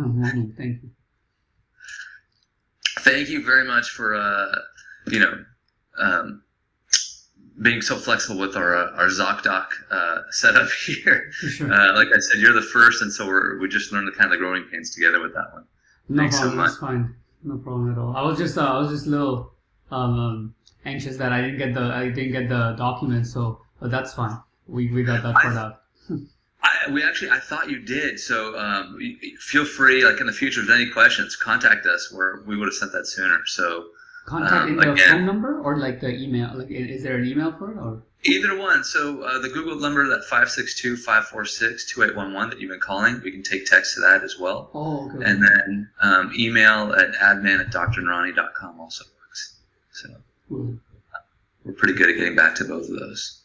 Morning. Thank you. Thank you very much for you know um, being so flexible with our ZocDoc setup here. For sure. Like I said, you're the first, and so we just learned the kind of the growing pains together with that one. No Thanks so problem. much. That's fine. No problem at all. I was just a little anxious that I didn't get the document. So, but that's fine. We got that part I, out. I thought you did. So feel free, like in the future, if there's any questions, contact us. We would have sent that sooner. So Contact in the phone again, number or like the email. Like, is there an email for it or? either one. So the Google number, that 562-546-2811 that you've been calling, we can take text to that as well. Oh, okay. And then email at admin@drnauranni.com also works. So Cool. we're pretty good at getting back to both of those.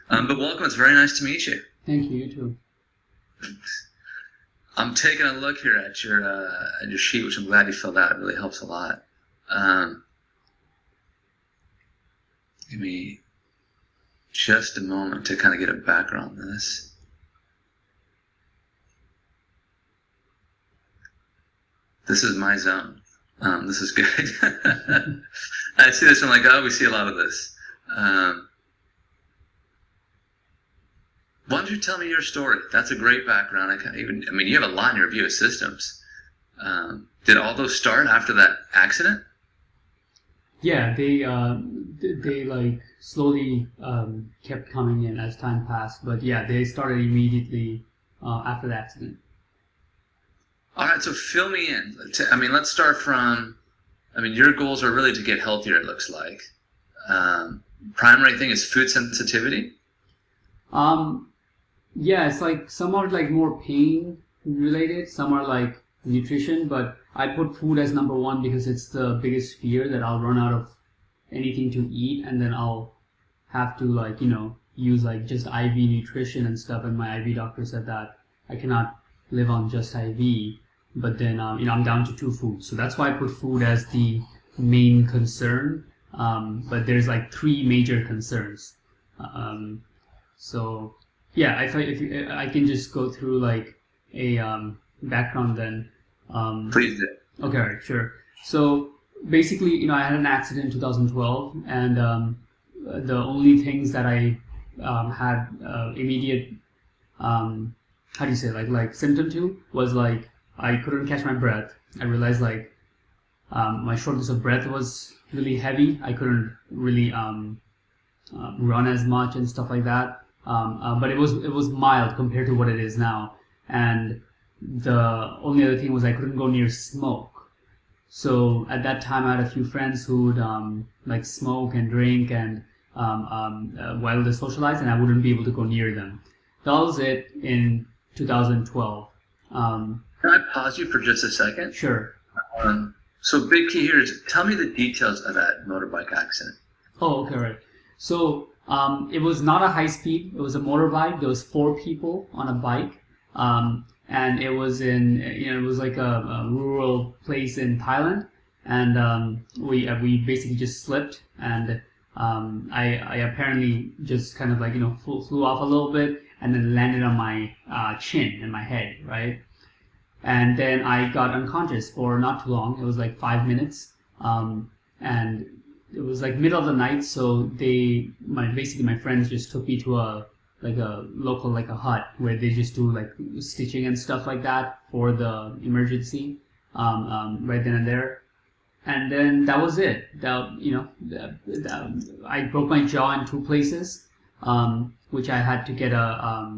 But welcome. It's very nice to meet you. Thank you. You too. I'm taking a look here at your sheet, which I'm glad you filled out. It really helps a lot. Give me just a moment to kind of get a background on this. This is my zone. This is good. I see this. I'm like, oh, we see a lot of this. Why don't you tell me your story? That's a great background. I mean, you have a lot in your review of systems. Did all those start after that accident? Yeah, they like slowly kept coming in as time passed, but yeah, they started immediately after the accident. All right, so fill me in. I mean, let's start from, your goals are really to get healthier, it looks like. Primary thing is food sensitivity. Yeah, it's like some are like more pain related, some are like nutrition, but I put food as number one because it's the biggest fear that I'll run out of anything to eat and then I'll have to use like just IV nutrition and stuff, and my IV doctor said that I cannot live on just IV, but then I'm down to two foods. So that's why I put food as the main concern. But there's like three major concerns. So yeah, if I can just go through like a background then. Please do. Okay, right, sure. So basically, I had an accident in 2012, and the only things that I had immediate, how do you say, like symptom to was like I couldn't catch my breath. I realized like my shortness of breath was really heavy. I couldn't really run as much and stuff like that. But it was mild compared to what it is now. And the only other thing was I couldn't go near smoke. So at that time, I had a few friends who would like smoke and drink and while they socialize, and I wouldn't be able to go near them. That was it in 2012. Can I pause you for just a second? Sure. So big key here is tell me the details of that motorbike accident. Oh, okay, right. So it was not a high speed. It was a motorbike. There was 4 people on a bike. And it was it was like a rural place in Thailand, and we basically just slipped, and I apparently just kind of like flew off a little bit, and then landed on my chin and my head, right, and then I got unconscious for not too long. It was like 5 minutes, and it was like middle of the night, so basically my friends just took me to a local like a hut where they just do like stitching and stuff like that for the emergency right then and there, and then that was it. I broke my jaw in 2 places, which I had to get a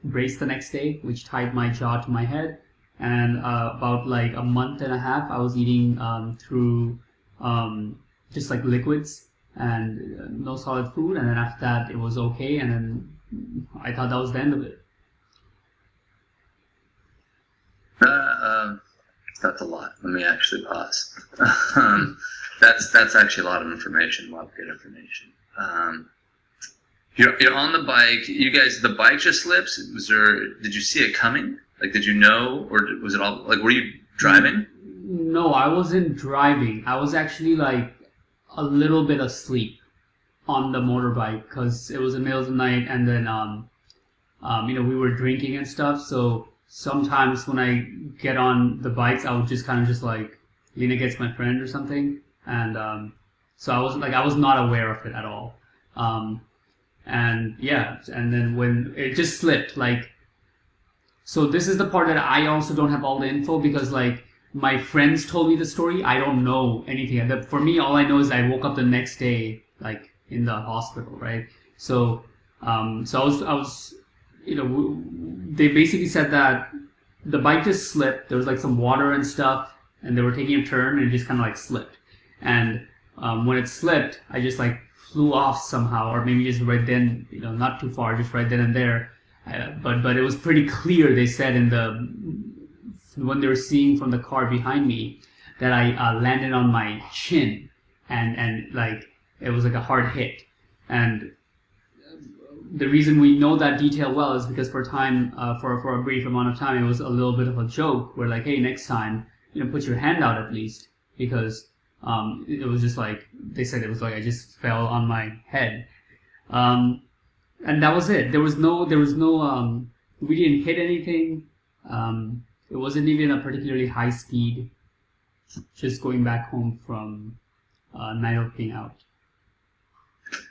brace the next day, which tied my jaw to my head, and about like a month and a half I was eating through just like liquids and no solid food, and then after that it was okay, and then I thought that was the end of it. That's a lot. Let me actually pause. That's actually a lot of information, a lot of good information. You're on the bike. You guys, the bike just slips. Did you see it coming? Like, did you know, or was it all like? Were you driving? No, I wasn't driving. I was actually like a little bit asleep on the motorbike because it was the middle of the night, and then we were drinking and stuff. So sometimes when I get on the bikes, I would just kind of just like lean against my friend or something, and so I was not aware of it at all. Um, and yeah, and then when it just slipped, like, so this is the part that I also don't have all the info because like my friends told me the story. I don't know anything. For me, all I know is I woke up the next day like in the hospital, right? So, so I was, you know, they basically said that the bike just slipped. There was like some water and stuff, and they were taking a turn, and it just kind of like slipped. And when it slipped, I just like flew off somehow, or maybe just right then, you know, not too far, just right then and there. But it was pretty clear. They said in the when they were seeing from the car behind me that I landed on my chin, and like it was like a hard hit. And the reason we know that detail well is because for a brief amount of time, it was a little bit of a joke. We're like, hey, next time, you know, put your hand out at least, because it was just like they said it was like I just fell on my head, and that was it. There was no we didn't hit anything. It wasn't even a particularly high speed. Just going back home from a night of being out.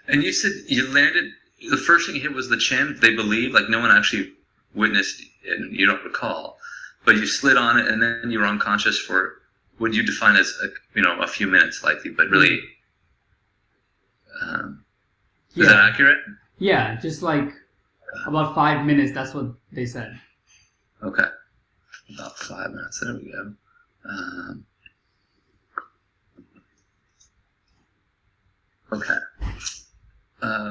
And you said you landed. The first thing you hit was the chin. They believe, like no one actually witnessed it, and you don't recall, but you slid on it, and then you were unconscious for what you define as a few minutes, likely, but really, is that accurate? Yeah, just like about 5 minutes. That's what they said. Okay, about 5 minutes. There we go. Okay.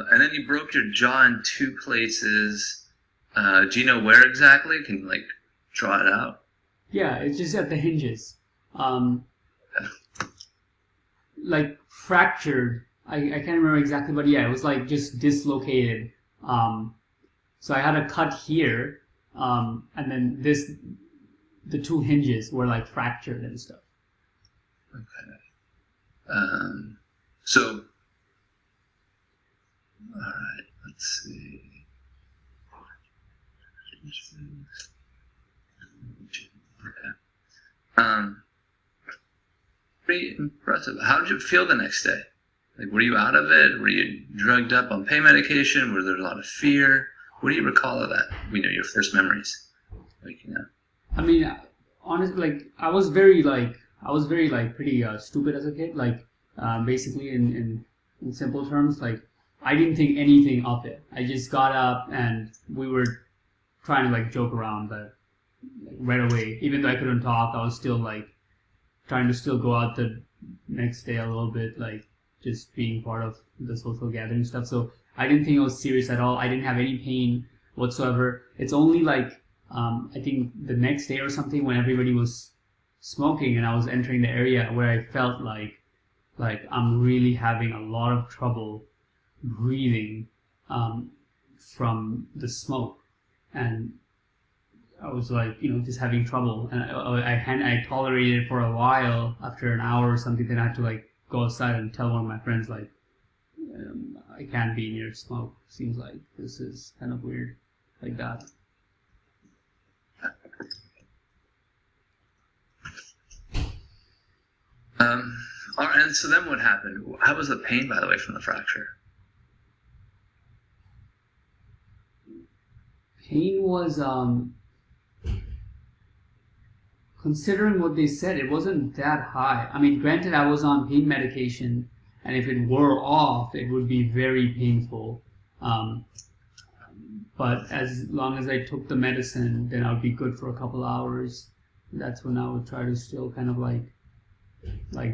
And then you broke your jaw in two places. Do you know where exactly? Can you like draw it out? Yeah, it's just at the hinges. Like fractured. I can't remember exactly, but yeah, it was like just dislocated. So I had a cut here, and then the two hinges were like fractured and stuff. Okay. So. All right, let's see. Okay. Pretty impressive. How did you feel the next day? Like, were you out of it? Were you drugged up on pain medication? Were there a lot of fear? What do you recall of that? Your first memories waking up. I mean, honestly, like I was very pretty stupid as a kid. Like, basically in simple terms, like. I didn't think anything of it. I just got up and we were trying to like joke around, but like, right away, even though I couldn't talk, I was still like trying to still go out the next day a little bit, like just being part of the social gathering stuff. So I didn't think it was serious at all. I didn't have any pain whatsoever. It's only like I think the next day or something when everybody was smoking and I was entering the area where I felt like I'm really having a lot of trouble breathing from the smoke, and I was like, just having trouble, and I tolerated it for a while. After an hour or something, then I had to like go outside and tell one of my friends like, I can't be near smoke. Seems like this is kind of weird, like that. All right, and so then what happened? How was the pain, by the way, from the fracture? Pain was, considering what they said, it wasn't that high. I mean, granted, I was on pain medication, and if it wore off, it would be very painful. But as long as I took the medicine, then I would be good for a couple hours. That's when I would try to still kind of like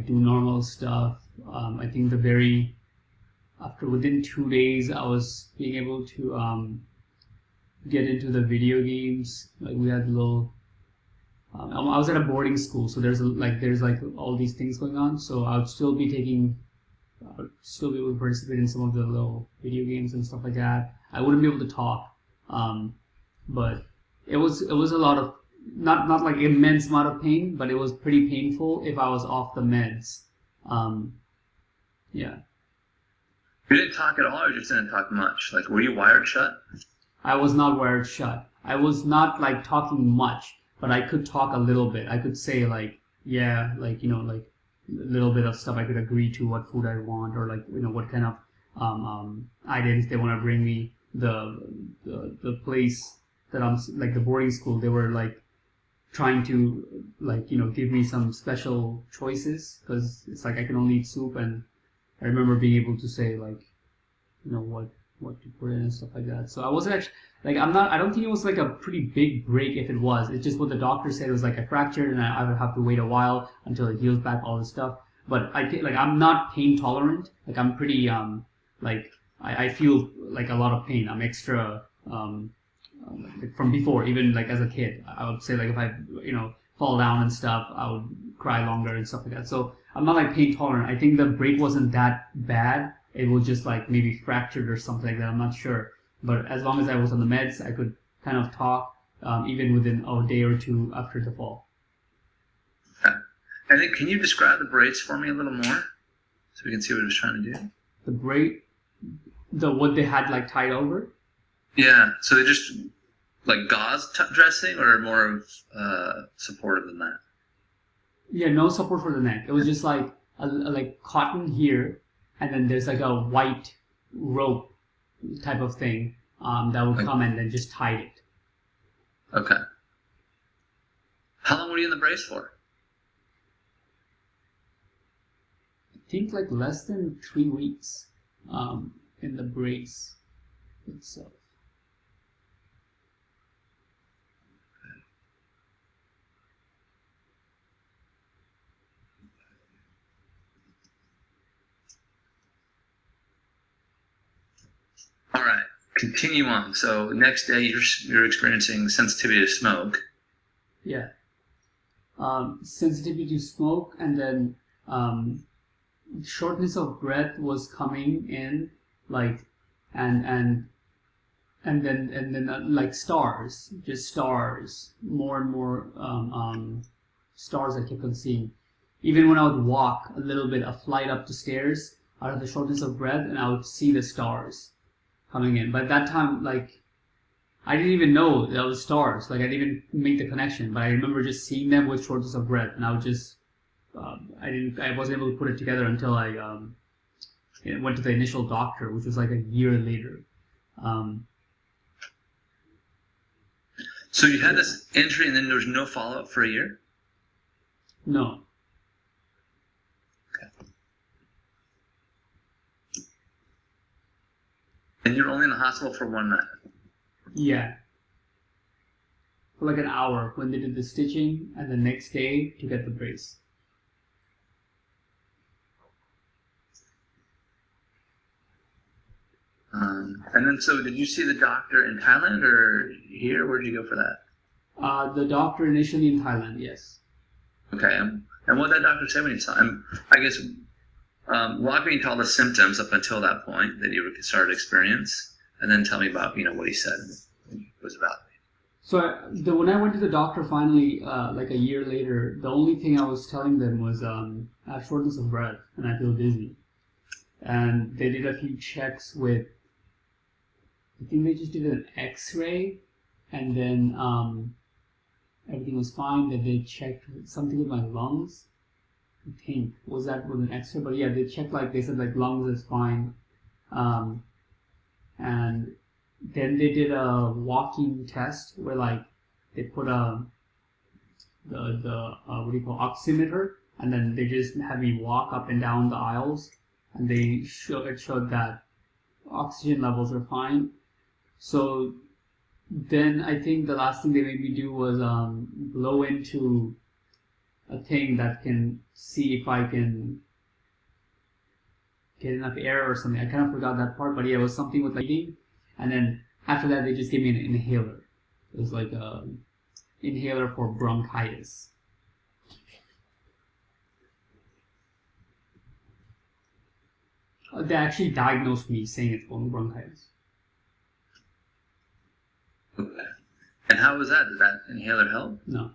do normal stuff. I think within 2 days, I was being able to get into the video games. Like we had little. I was at a boarding school, so there's all these things going on. So I would still be able to participate in some of the little video games and stuff like that. I wouldn't be able to talk, but it was a lot of not like immense amount of pain, but it was pretty painful if I was off the meds. Yeah. You didn't talk at all, or just didn't talk much? Like, were you wired shut? I was not wired shut. I was not like talking much, but I could talk a little bit. I could say like, yeah, like, like a little bit of stuff I could agree to what food I want, or like, what kind of items they want to bring me. The place that I'm, like the boarding school, they were like trying to like, give me some special choices, because it's like I can only eat soup, and I remember being able to say like, what to put in and stuff like that. So I wasn't actually like, I don't think it was like a pretty big break. If it was, it's just what the doctor said, it was like I fractured, and I would have to wait a while until it heals back, all this stuff. But I'm not pain tolerant. Like I'm pretty like I feel like a lot of pain. I'm extra like from before, even like as a kid. I would say like if I fall down and stuff, I would cry longer and stuff like that. So I'm not like pain tolerant. I think the break wasn't that bad. It was just like maybe fractured or something like that. I'm not sure. But as long as I was on the meds, I could kind of talk even within a day or two after the fall. Okay. And then can you describe the brace for me a little more so we can see what it was trying to do? The brace, what they had like tied over? Yeah. So they just like gauze dressing, or more of supportive than that? Yeah, no support for the neck. It was just like like cotton here, and then there's like a white rope type of thing that would come and then just tied it. Okay. How long were you in the brace for? I think like less than 3 weeks in the brace itself. All right, continue on. So next day you're experiencing sensitivity to smoke. Yeah. Sensitivity to smoke, and then shortness of breath was coming in, like, and then like stars, just stars, more and more stars I kept on seeing. Even when I would walk a little bit, a flight up the stairs, out of the shortness of breath, and I would see the stars coming in. But at that time, like, I didn't even know that was stars. Like, I didn't even make the connection. But I remember just seeing them with shortness of breath, and I would just, I wasn't able to put it together until I went to the initial doctor, which was like a year later. So you had this injury, and then there was no follow-up for a year? No. Okay. And you're only in the hospital for 1 night? Yeah. For like an hour when they did the stitching, and the next day to get the brace. And then, so did you see the doctor in Thailand or here? Where did you go for that? The doctor initially in Thailand, yes. Okay. And what did that doctor say when you saw him? I guess, walk me into all the symptoms up until that point that you started to experience, and then tell me about, what he said was about. So when I went to the doctor finally, like a year later, the only thing I was telling them was I have shortness of breath and I feel dizzy. And they did a few checks with, I think they just did an X-ray, and then everything was fine. Then they checked something with my lungs. I think was that with an X-ray, but yeah, they checked, like they said like lungs is fine, and then they did a walking test where like they put the what do you call, oximeter, and then they just have me walk up and down the aisles, and it showed that oxygen levels are fine. So then I think the last thing they made me do was blow into a thing that can see if I can get enough air or something. I kind of forgot that part, but yeah, it was something with like eating. And then after that, they just gave me an inhaler. It was like a inhaler for bronchitis. They actually diagnosed me saying it's bronchitis. Okay. And how was that? Did that inhaler help? No.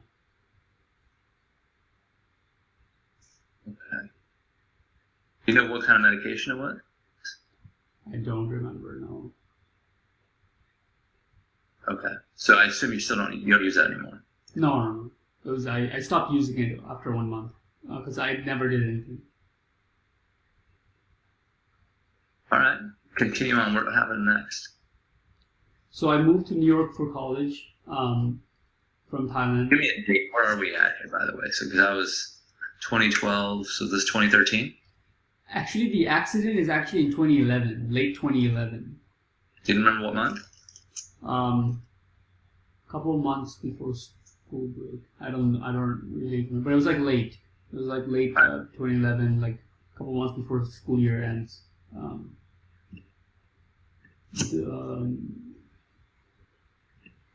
Okay. You know what kind of medication it was? I don't remember, no. Okay. So I assume you don't use that anymore. No. It was I stopped using it after 1 month because I never did anything. All right, continue on. What happened next? So I moved to New York for college from Thailand. Give me a date. Where are we at here, by the way? So because that was 2012, so this is 2013. Actually, the accident is actually in 2011, late 2011. Do you remember what month? Couple of months before school break. I don't really remember, but it was like late. It was like late 2011, like a couple of months before the school year ends.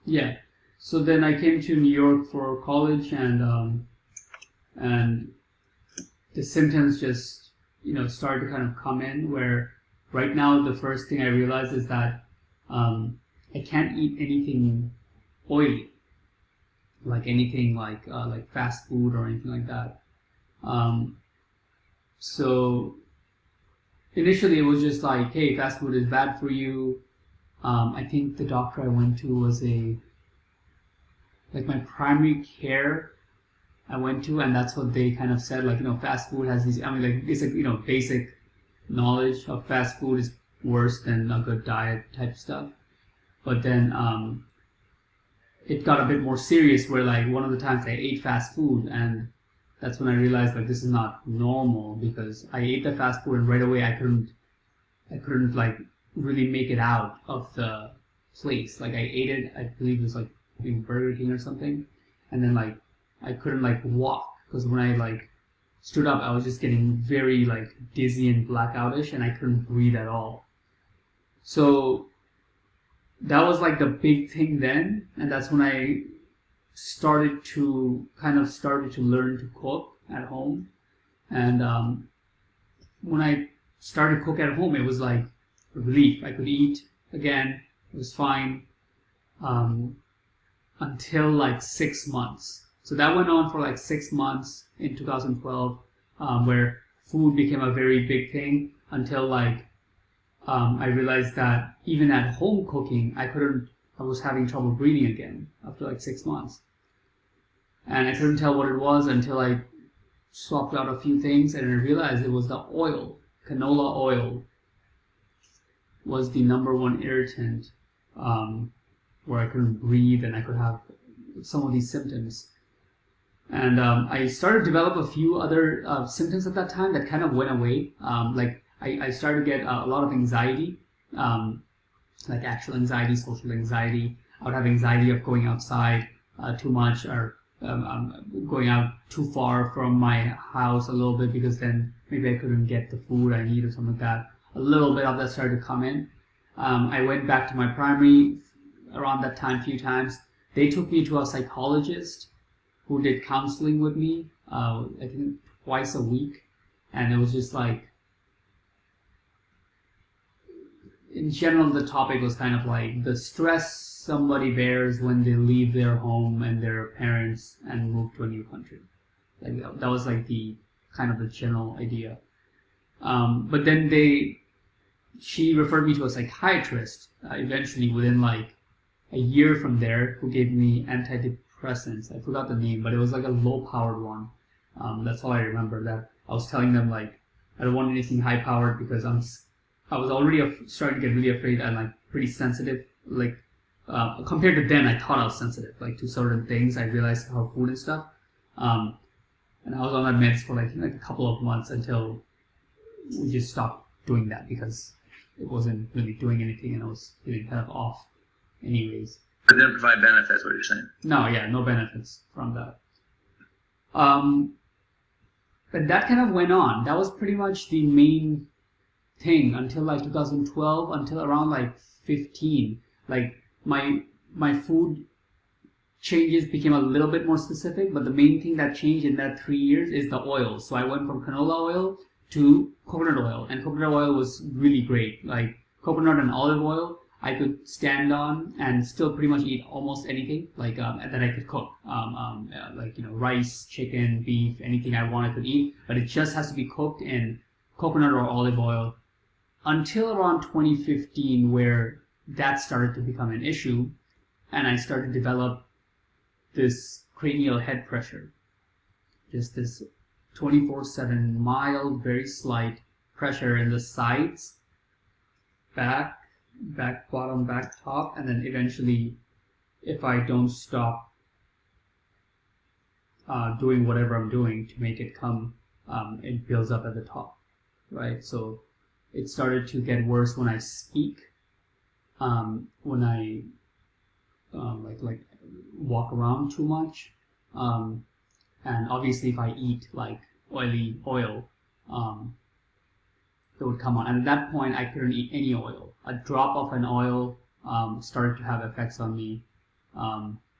Yeah. So then I came to New York for college, and the symptoms just started to kind of come in. Where right now the first thing I realized is that I can't eat anything oily, like anything like fast food or anything like that. So initially it was just like, hey, fast food is bad for you. I think the doctor I went to was my primary care I went to, and that's what they kind of said, like, fast food has these, like basic knowledge of fast food is worse than a good diet type stuff. But then it got a bit more serious where, like, one of the times I ate fast food, and that's when I realized, like, this is not normal, because I ate the fast food and right away I couldn't like really make it out of the place. Like, I ate it, I believe it was like in Burger King or something, and then like I couldn't like walk, because when I like stood up I was just getting very like dizzy and blackoutish, and I couldn't breathe at all. So that was like the big thing then, and that's when I started to learn to cook at home. And when I started to cook at home, it was like a relief. I could eat again, it was fine, until like 6 months. So that went on for like 6 months in 2012, where food became a very big thing, until like I realized that even at home cooking, I was having trouble breathing again after like 6 months. And I couldn't tell what it was until I swapped out a few things, and I realized it was the oil. Canola oil was the number one irritant, where I couldn't breathe and I could have some of these symptoms. And I started to develop a few other symptoms at that time that kind of went away. I started to get a lot of anxiety, like actual anxiety, social anxiety. I would have anxiety of going outside too much, or going out too far from my house a little bit, because then maybe I couldn't get the food I need or something like that. A little bit of that started to come in. I went back to my primary around that time a few times. They took me to a psychologist who did counseling with me, I think twice a week. And it was just like, in general, the topic was kind of like the stress somebody bears when they leave their home and their parents and move to a new country. Like, that was like the kind of the general idea. But then she referred me to a psychiatrist eventually, within like a year from there, who gave me antidepressants. I forgot the name, but it was like a low-powered one. That's all I remember. That I was telling them, like, I don't want anything high-powered, because I was already starting to get really afraid. I'm like pretty sensitive. Like, compared to then, I thought I was sensitive, like, to certain things. I realized how food and stuff. And I was on that meds for like a couple of months, until we just stopped doing that, because it wasn't really doing anything, and I was feeling kind of off anyways. But didn't provide benefits, what you're saying? No, yeah, no benefits from that. But that kind of went on. That was pretty much the main thing until like 2012, until around like 15. Like, my food changes became a little bit more specific, but the main thing that changed in that 3 years is the oil. So I went from canola oil to coconut oil, and coconut oil was really great. Like, coconut and olive oil I could stand on and still pretty much eat almost anything, like that I could cook, like, rice, chicken, beef, anything I want I could eat, but it just has to be cooked in coconut or olive oil, until around 2015, where that started to become an issue. and I started to develop this cranial head pressure, just this 24/7 mild, very slight pressure in the sides, back, bottom, back, top, and then eventually, if I don't stop doing whatever I'm doing to make it come, it builds up at the top, right? So it started to get worse when I speak, when I like walk around too much, and obviously if I eat like oil, it would come on. And at that point, I couldn't eat any oil. A drop of an oil started to have effects on me.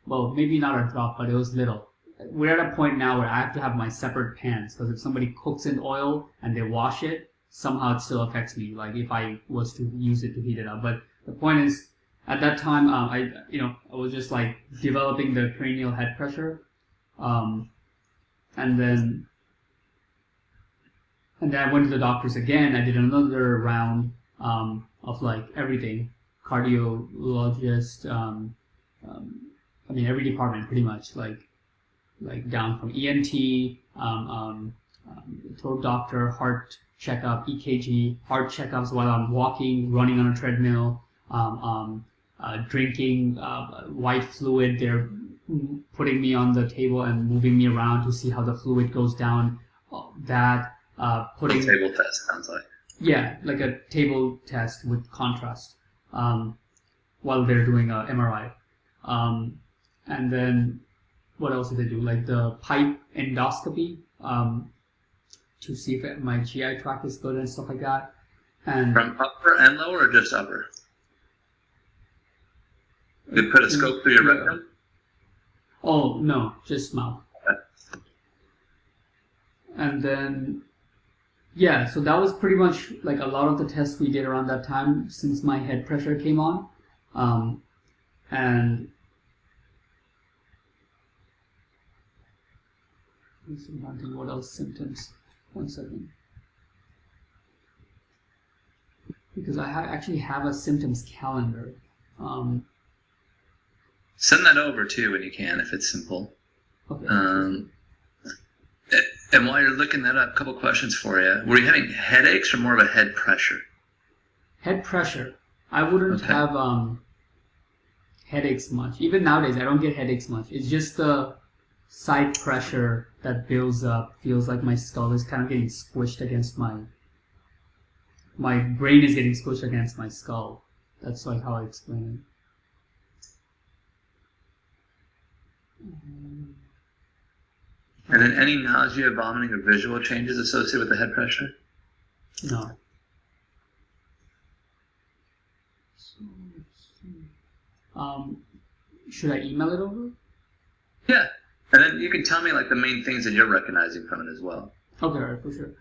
Well, maybe not a drop, but it was little. We're at a point now where I have to have my separate pans, because if somebody cooks in oil and they wash it, somehow it still affects me, like if I was to use it to heat it up. But the point is, at that time, I was just like developing the cranial head pressure, and then I went to the doctors again. I did another round of like everything, cardiologist, every department pretty much, like down from ENT, throat doctor, heart checkup, EKG, heart checkups while I'm walking, running on a treadmill, drinking white fluid. They're putting me on the table and moving me around to see how the fluid goes down. That putting a table test sounds like. Yeah, like a table test with contrast while they're doing a MRI, and then what else did they do? Like the pipe endoscopy to see if my GI tract is good and stuff like that. And from upper and lower, or just upper? They put a scope through your rectum? Oh no, just mouth. Okay. And then yeah, so that was pretty much like a lot of the tests we did around that time since my head pressure came on, and I'm thinking what else symptoms. 1 second. Because I actually have a symptoms calendar. Send that over too when you can, if it's simple. Okay. And while you're looking that up, a couple questions for you. Were you having headaches or more of a head pressure? Head pressure. I wouldn't have headaches much. Even nowadays, I don't get headaches much. It's just the side pressure that builds up. Feels like my skull is kind of getting squished against my brain is getting squished against my skull. That's like how I explain it. And then any nausea, vomiting, or visual changes associated with the head pressure? No. Should I email it over? Yeah. And then you can tell me like the main things that you're recognizing from it as well. Okay, all right, for sure.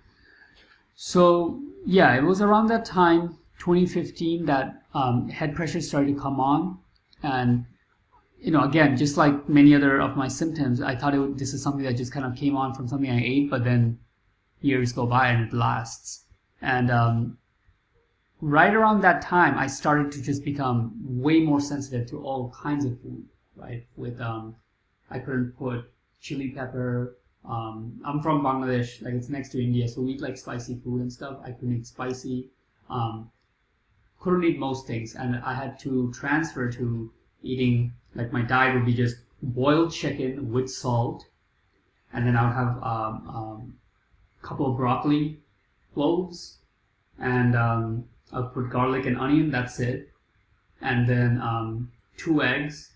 So yeah, it was around that time, 2015, that head pressure started to come on, and again, just like many other of my symptoms, I thought this is something that just kind of came on from something I ate, but then years go by and it lasts. And right around that time, I started to just become way more sensitive to all kinds of food, right? With I couldn't put chili pepper. I'm from Bangladesh, like it's next to India, so we eat like spicy food and stuff. I couldn't eat spicy. Couldn't eat most things, and I had to transfer to eating, like my diet would be just boiled chicken with salt, and then I would have a couple of broccoli cloves, and I'll put garlic and onion, that's it, and then 2 eggs,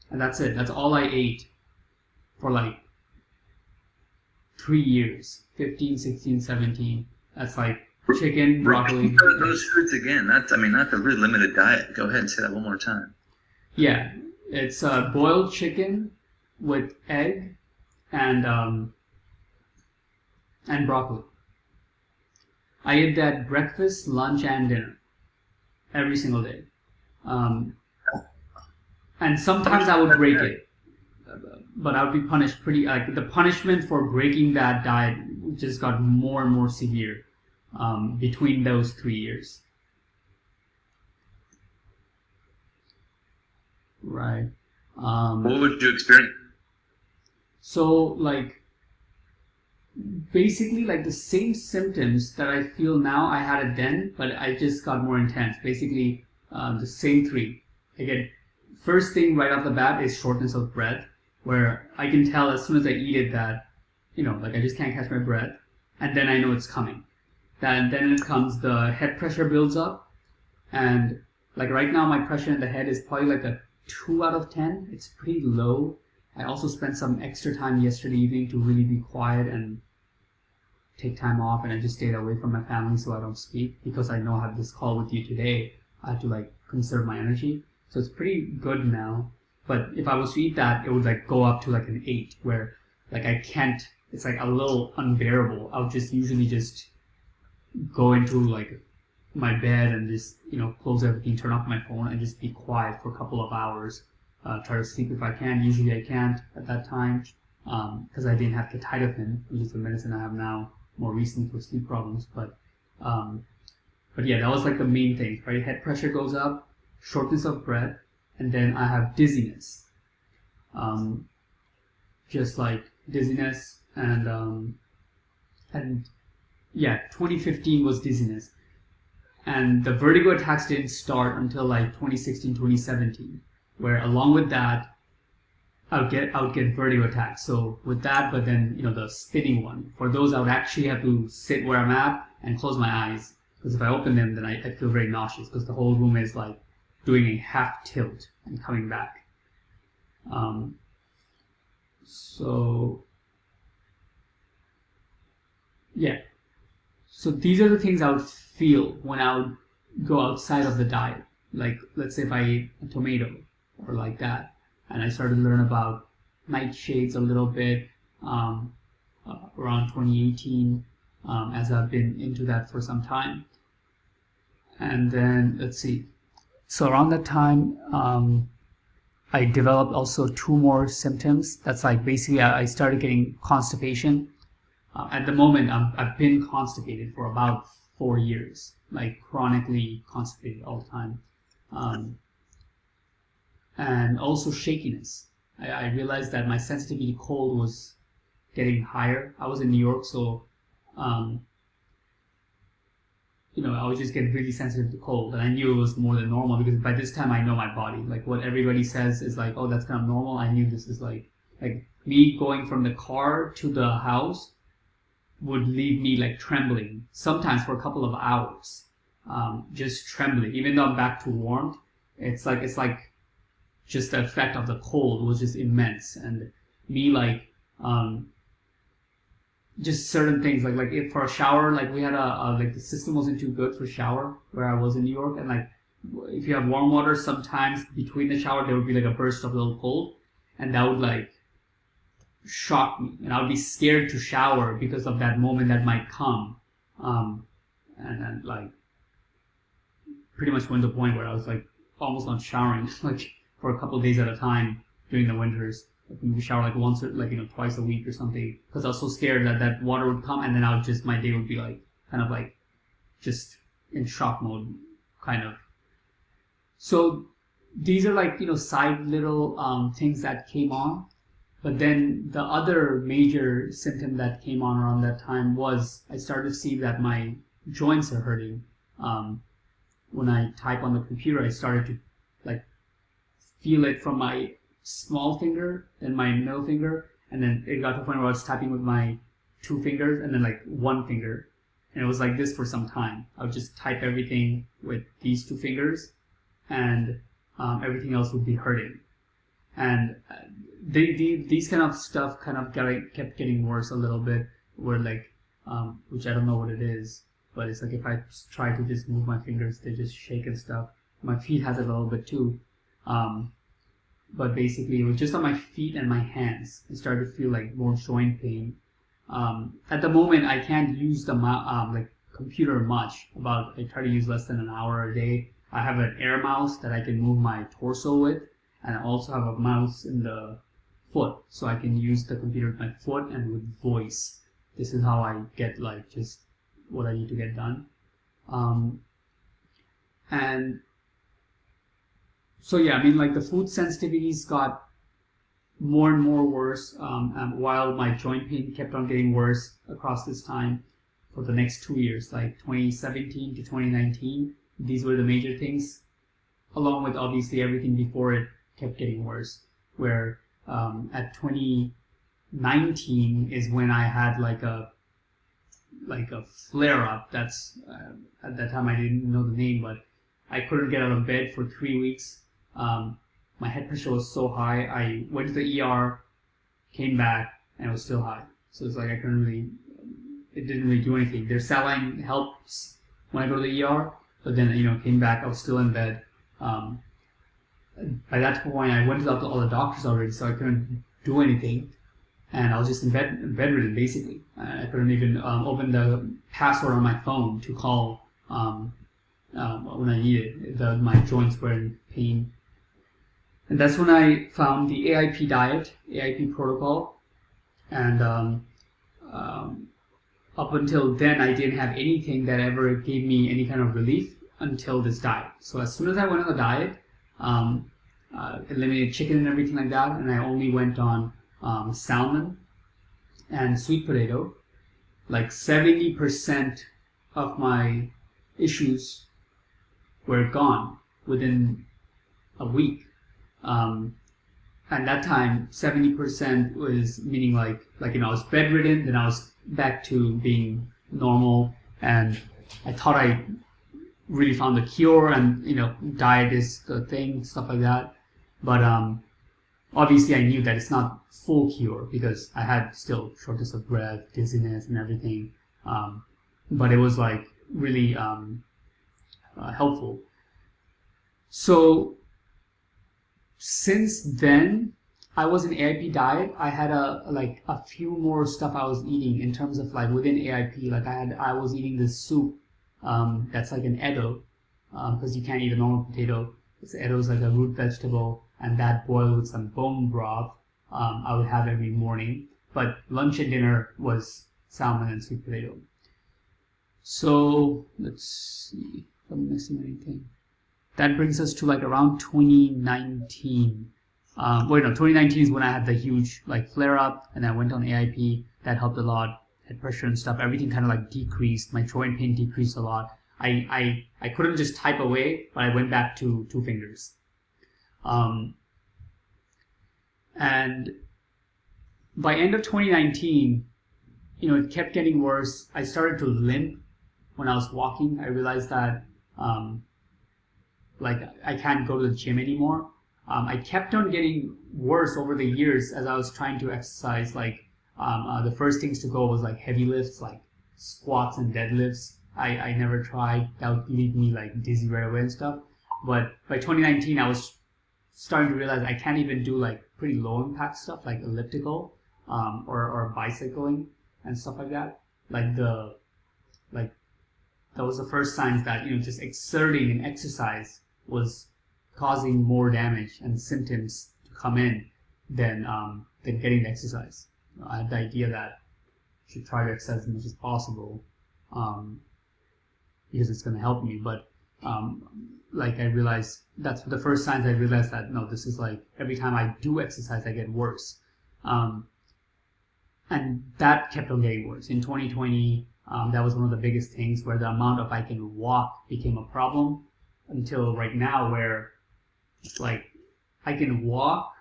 and that's it. That's all I ate for like 3 years, 15, 16, 17. That's like chicken, broccoli. Those foods again, that's a really limited diet. Go ahead and say that one more time. Yeah, it's boiled chicken with egg and broccoli. I ate that breakfast, lunch, and dinner every single day. And sometimes I would break it, but I would be punished the punishment for breaking that diet just got more and more severe between those 3 years. Right. What would you experience? So like basically like the same symptoms that I feel now I had it then, but I just got more intense. Basically, the same three. Again, first thing right off the bat is shortness of breath, where I can tell as soon as I eat it that, like I just can't catch my breath, and then I know it's coming. Then it comes the head pressure builds up, and like right now my pressure in the head is probably like a 2 out of 10. It's pretty low. I also spent some extra time yesterday evening to really be quiet and take time off, and I just stayed away from my family so I don't speak because I know I have this call with you today. I have to like conserve my energy. So it's pretty good now. But if I was to eat that, it would like go up to like an 8 where like I can't, it's like a little unbearable. I would just usually just go into like my bed and just, close everything, turn off my phone and just be quiet for a couple of hours. Try to sleep if I can. Usually I can't at that time because I didn't have ketotifen, which is the medicine I have now more recently for sleep problems. But yeah, that was like the main thing, right? Head pressure goes up, shortness of breath, and then I have dizziness. Just like dizziness and yeah, 2015 was dizziness. And the vertigo attacks didn't start until like 2016, 2017, where along with that, I would get vertigo attacks. So with that, but then the spinning one. For those, I would actually have to sit where I'm at and close my eyes because if I open them, then I feel very nauseous because the whole room is like doing a half tilt and coming back. So yeah. So these are the things I would feel when I would go outside of the diet. Like let's say if I ate a tomato or like that. And I started to learn about nightshades a little bit around 2018 as I've been into that for some time. And then, let's see. So around that time, I developed also 2 more symptoms. That's like basically I started getting constipation. At the moment, I've been constipated for about 4 years, like chronically constipated all the time. And also shakiness. I realized that my sensitivity to cold was getting higher. I was in New York, so I would just get really sensitive to cold, and I knew it was more than normal because by this time I know my body. Like what everybody says is like, oh, that's kind of normal. I knew this is like me going from the car to the house would leave me like trembling, sometimes for a couple of hours, just trembling. Even though I'm back to warmth, it's like just the effect of the cold was just immense, and me like just certain things like if for a shower, like we had like the system wasn't too good for shower where I was in New York, and like if you have warm water, sometimes between the shower there would be like a burst of a little cold, and that would like shock me, and I would be scared to shower because of that moment that might come, and then like pretty much went to the point where I was like almost not showering like for a couple of days at a time during the winters. Like we shower like once or like twice a week or something because I was so scared that that water would come, and then I would just my day would be like kind of like just in shock mode kind of. So these are like side little things that came on. But then the other major symptom that came on around that time was I started to see that my joints are hurting. When I type on the computer, I started to like feel it from my small finger, then my middle finger, and then it got to the point where I was typing with my 2 fingers and then like 1 finger. And it was like this for some time. I would just type everything with these 2 fingers, and everything else would be hurting. And these kind of stuff kind of kept getting worse a little bit, where like, which I don't know what it is, but it's like if I try to just move my fingers, they just shake and stuff. My feet has it a little bit too. But basically it was just on my feet and my hands. I started to feel like more joint pain. At the moment I can't use the like computer much. I try to use less than an hour a day. I have an air mouse that I can move my torso with, and I also have a mouse in the foot, so I can use the computer with my foot and with voice. This is how I get like just what I need to get done. And So yeah, I mean, like the food sensitivities got more and more worse, while my joint pain kept on getting worse across this time for the next 2 years, like 2017 to 2019. These were the major things, along with obviously everything before it kept getting worse. Where at 2019 is when I had like a flare up. That's at that time I didn't know the name, but I couldn't get out of bed for 3 weeks. My head pressure was so high. I went to the ER, came back, and it was still high. So it's like I couldn't really, it didn't really do anything. Their saline helps when I go to the ER, but then came back. I was still in bed. By that point, I went to all the doctors already, so I couldn't do anything, and I was just in bedridden basically. I couldn't even open the password on my phone to call when I needed. My joints were in pain. And that's when I found the AIP diet, AIP protocol, and up until then I didn't have anything that ever gave me any kind of relief until this diet. So as soon as I went on the diet, eliminated chicken and everything like that, and I only went on salmon and sweet potato, like 70% of my issues were gone within a week. And that time 70% was meaning like I was bedridden, then I was back to being normal, and I thought I really found the cure, and diet is the thing, stuff like that. But obviously I knew that it's not full cure because I had still shortness of breath, dizziness, and everything. But it was like really helpful. So since then, I was in AIP diet. I had a few more stuff I was eating in terms of like within AIP. Like I was eating this soup that's like an edo, because you can't eat a normal potato. Edo is like a root vegetable, and that boiled with some bone broth. I would have every morning. But lunch and dinner was salmon and sweet potato. So let's see if I'm missing anything. That brings us to like around 2019. 2019 is when I had the huge like flare up, and I went on AIP. That helped a lot. Head pressure and stuff, everything kind of like decreased. My joint pain decreased a lot. I couldn't just type away, but I went back to 2 fingers. And by end of 2019, it kept getting worse. I started to limp when I was walking. I realized that I can't go to the gym anymore. I kept on getting worse over the years as I was trying to exercise. The first things to go was like heavy lifts, like squats and deadlifts. I never tried. That would leave me like dizzy right away and stuff. But by 2019, I was starting to realize I can't even do like pretty low impact stuff like elliptical or bicycling and stuff like that. That was the first signs that just exerting and exercise was causing more damage and symptoms to come in than getting the exercise. I had the idea that I should try to exercise as much as possible because it's going to help me. But I realized that's the first signs I realized that no, this is like every time I do exercise, I get worse. And that kept on getting worse. In 2020, that was one of the biggest things where the amount of I can walk became a problem until right now where like I can walk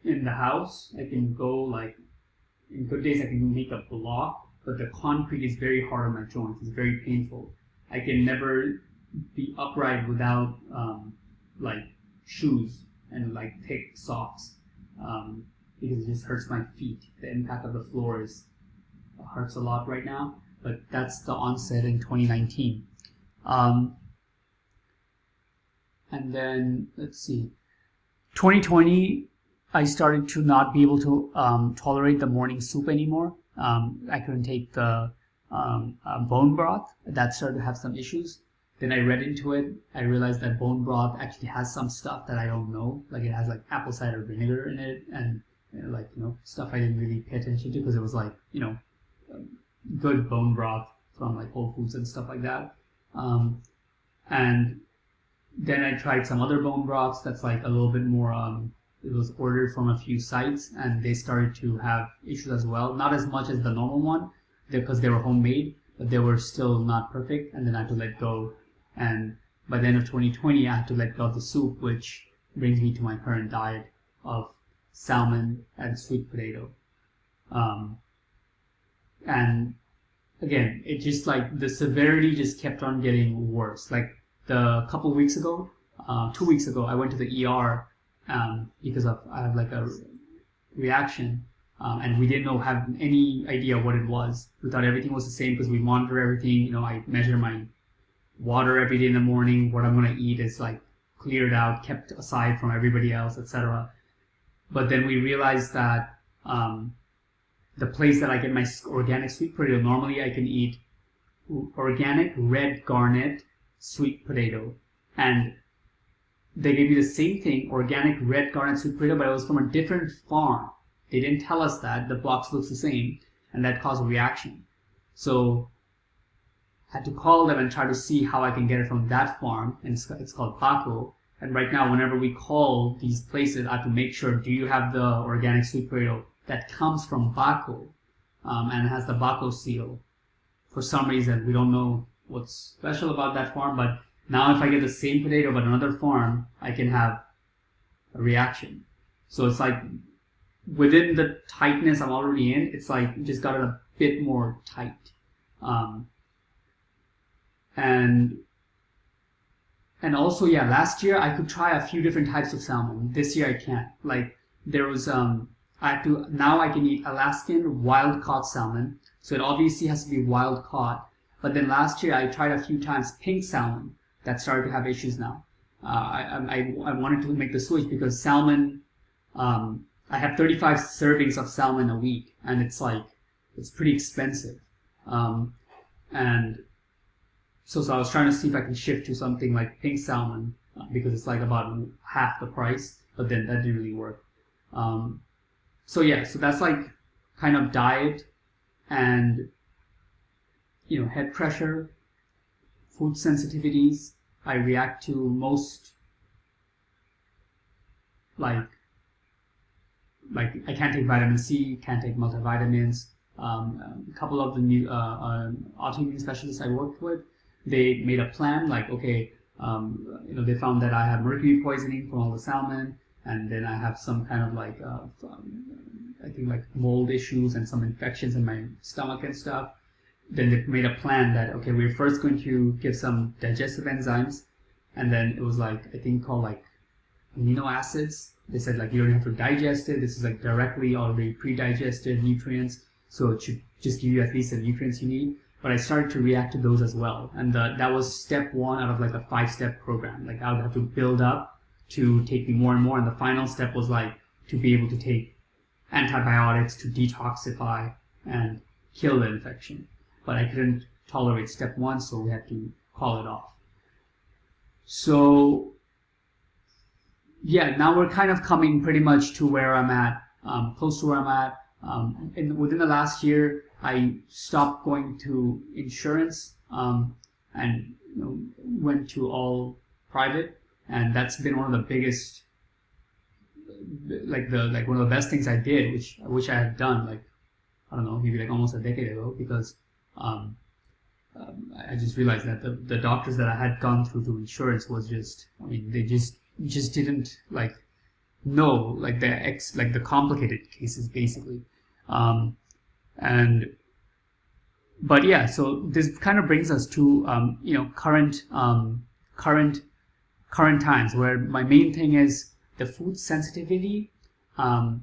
in the house. I can go like in good days I can make a block, but the concrete is very hard on my joints. It's very painful. I can never be upright without shoes and like thick socks because it just hurts my feet. The impact of the floor hurts a lot right now, but that's the onset in 2019. And then let's see, 2020 I started to not be able to tolerate the morning soup anymore. I couldn't take the bone broth. That started to have some issues. Then I read into it. I realized that bone broth actually has some stuff that I don't know. Like it has like apple cider vinegar in it, and stuff I didn't really pay attention to because it was like good bone broth from like Whole Foods and stuff like that. And then I tried some other bone broths that's like a little bit more. It was ordered from a few sites, and they started to have issues as well. Not as much as the normal one, because they were homemade, but they were still not perfect. And then I had to let go. And by the end of 2020, I had to let go of the soup, which brings me to my current diet of salmon and sweet potato. And again, it just like the severity just kept on getting worse. Like the couple of weeks ago, 2 weeks ago, I went to the ER because I have like a reaction, and we didn't have any idea what it was. We thought everything was the same because we monitor everything. I measure my water every day in the morning. What I'm going to eat is like cleared out, kept aside from everybody else, etc. But then we realized that the place that I get my organic sweet potato, normally I can eat organic red garnet sweet potato, and they gave me the same thing, organic red garnet sweet potato, but it was from a different farm. They didn't tell us that. The box looks the same, and that caused a reaction. So I had to call them and try to see how I can get it from that farm, and it's called Baco. And right now, whenever we call these places, I have to make sure, do you have the organic sweet potato that comes from Baco, and has the Baco seal? For some reason, we don't know what's special about that farm, but now if I get the same potato but another farm, I can have a reaction. So it's like within the tightness I'm already in, it's like just got it a bit more tight. And also, yeah, last year I could try a few different types of salmon. This year I can't. Like there was now I can eat Alaskan wild caught salmon. So it obviously has to be wild caught. But then last year I tried a few times pink salmon that started to have issues now. I wanted to make the switch because salmon, I have 35 servings of salmon a week, and it's pretty expensive. And so I was trying to see if I can shift to something like pink salmon, because it's like about half the price, but then that didn't really work. So that's like kind of diet and head pressure, food sensitivities. I react to most, like I can't take vitamin C, can't take multivitamins. A couple of the new autoimmune specialists I worked with, they made a plan like, okay, they found that I have mercury poisoning from all the salmon, and then I have some kind of like I think like mold issues and some infections in my stomach and stuff. Then they made a plan that, okay, we're first going to give some digestive enzymes, and then it was like, I think called like amino acids. They said like, you don't have to digest it. This is like directly already pre-digested nutrients, so it should just give you at least the nutrients you need. But I started to react to those as well, and that was step one out of like a 5-step program. Like I would have to build up to take me more and more, and the final step was like to be able to take antibiotics to detoxify and kill the infection. But I couldn't tolerate step one, so we had to call it off. So yeah, now we're kind of coming pretty much to where I'm at, close to where I'm at. Within the last year, I stopped going to insurance, and went to all private, and that's been one of the biggest, like one of the best things I did, which I wish I had done, like, I don't know, maybe like almost a decade ago, because I just realized that the doctors that I had gone through insurance was just, I mean, they just didn't like know like the complicated cases basically. But yeah, so this kind of brings us to current times, where my main thing is the food sensitivity, and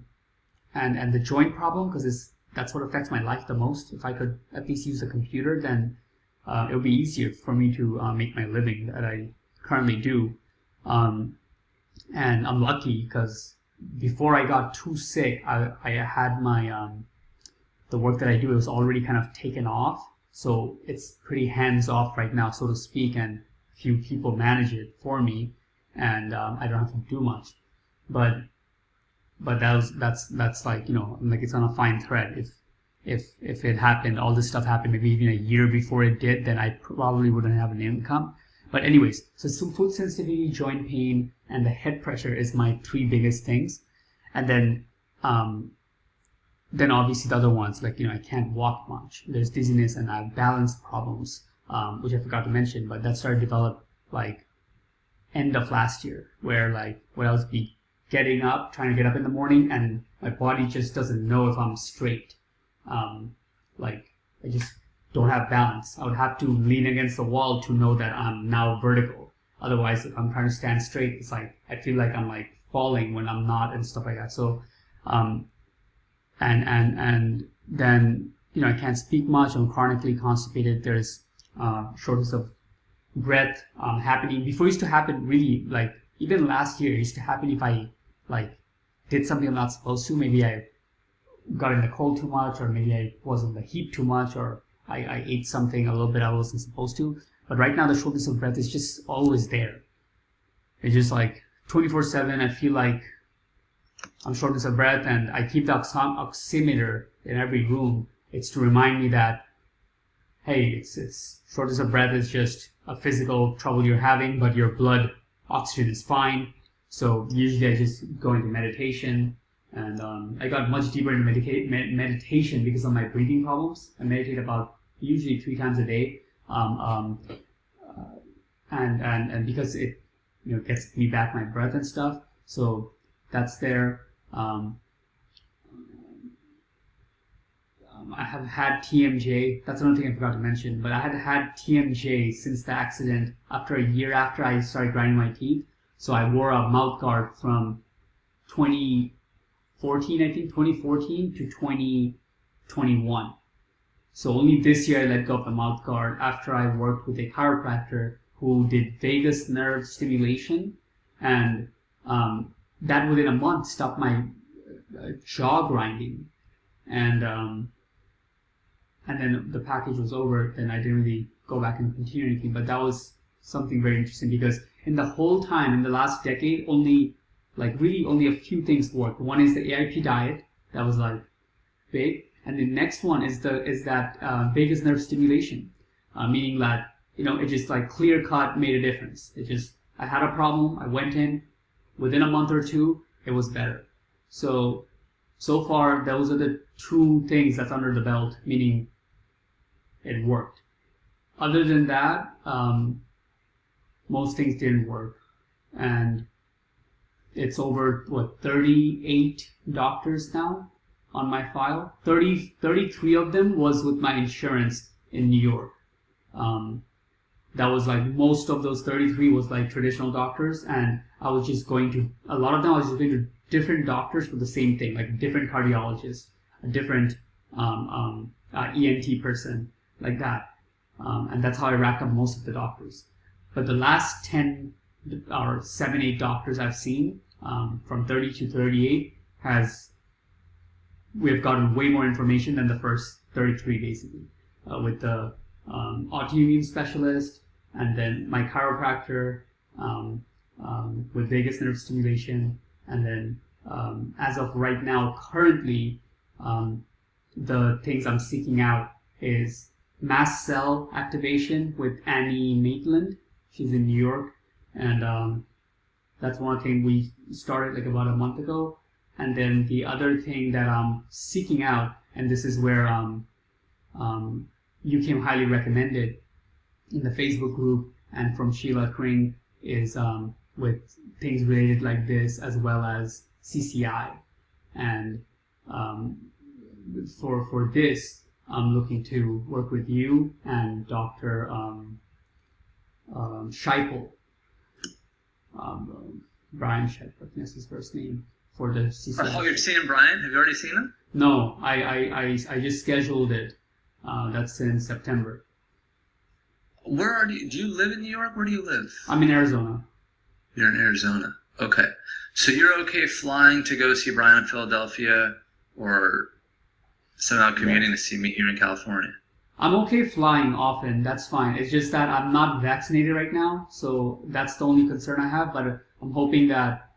the joint problem, because that's what affects my life the most. If I could at least use a computer, then it would be easier for me to make my living that I currently do. And I'm lucky because before I got too sick, I had my the work that I do was already kind of taken off, so it's pretty hands off right now, so to speak, and few people manage it for me, and I don't have to do much. But that's like, like it's on a fine thread. If it happened, all this stuff happened maybe even a year before it did, then I probably wouldn't have an income. But anyways, so some food sensitivity, joint pain, and the head pressure is my three biggest things. And then obviously the other ones, like, I can't walk much. There's dizziness and I have balance problems, which I forgot to mention, but that started to develop like end of last year, where like when I was trying to get up in the morning, and my body just doesn't know if I'm straight. Like I just don't have balance. I would have to lean against the wall to know that I'm now vertical. Otherwise, if I'm trying to stand straight, it's like I feel like I'm like falling when I'm not and stuff like that. So, and then I can't speak much. I'm chronically constipated. There's shortness of breath happening. Before it used to happen really like even last year. It used to happen if I like did something I'm not supposed to. Maybe I got in the cold too much, or maybe I was in the heat too much, or I ate something a little bit I wasn't supposed to. But right now the shortness of breath is just always there. It's just like 24/7. I feel like I'm shortness of breath, and I keep the oximeter in every room. It's to remind me that, hey, it's shortness of breath is just a physical trouble you're having, but your blood oxygen is fine. So usually I just go into meditation, and I got much deeper into meditation because of my breathing problems. I meditate about usually 3 times a day, and because it gets me back my breath and stuff. So that's there. I have had TMJ. That's another thing I forgot to mention. But I had TMJ since the accident. After a year after I started grinding my teeth, so I wore a mouth guard from 2014, I think 2014 to 2021. So only this year I let go of the mouth guard after I worked with a chiropractor who did vagus nerve stimulation, and that within a month stopped my jaw grinding, and then the package was over. Then I didn't really go back and continue anything. But that was something very interesting, because in the whole time, in the last decade, only a few things worked. One is the AIP diet, that was like big, and the next one is that vagus nerve stimulation, meaning that it just like clear cut made a difference. I had a problem, I went in, within a month or two, it was better. So far, those are the 2 things that's under the belt, meaning it worked. Other than that, most things didn't work. And it's over, 38 doctors now on my file. 33 of them was with my insurance in New York. That was like, most of those 33 was like traditional doctors, and I was just going to, a lot of them I was just going to different doctors for the same thing, like different cardiologists, a different ENT person, like that. And that's how I racked up most of the doctors. But the last 10 or 7, 8 doctors I've seen, from 30 to 38, we have gotten way more information than the first 33, basically, with the autoimmune specialist, and then my chiropractor, with vagus nerve stimulation, and then as of right now, currently, the things I'm seeking out is mast cell activation with Annie Maitland. She's in New York, and that's one thing we started like about a month ago. And then the other thing that I'm seeking out, and this is where you came highly recommended in the Facebook group and from Sheila Kring, is with things related like this, as well as CCI. And for this, I'm looking to work with you and Dr. Scheipel, Brian Scheipel, I think that's his first name, for the CCI. Oh, you've seen Brian? Have you already seen him? No, I just scheduled it. That's in September. Where are you? Do you live in New York? Where do you live? I'm in Arizona. You're in Arizona. Okay. So you're okay flying to go see Brian in Philadelphia, or somehow commuting to see me here in California? I'm okay flying often. That's fine. It's just that I'm not vaccinated right now, so that's the only concern I have. But I'm hoping that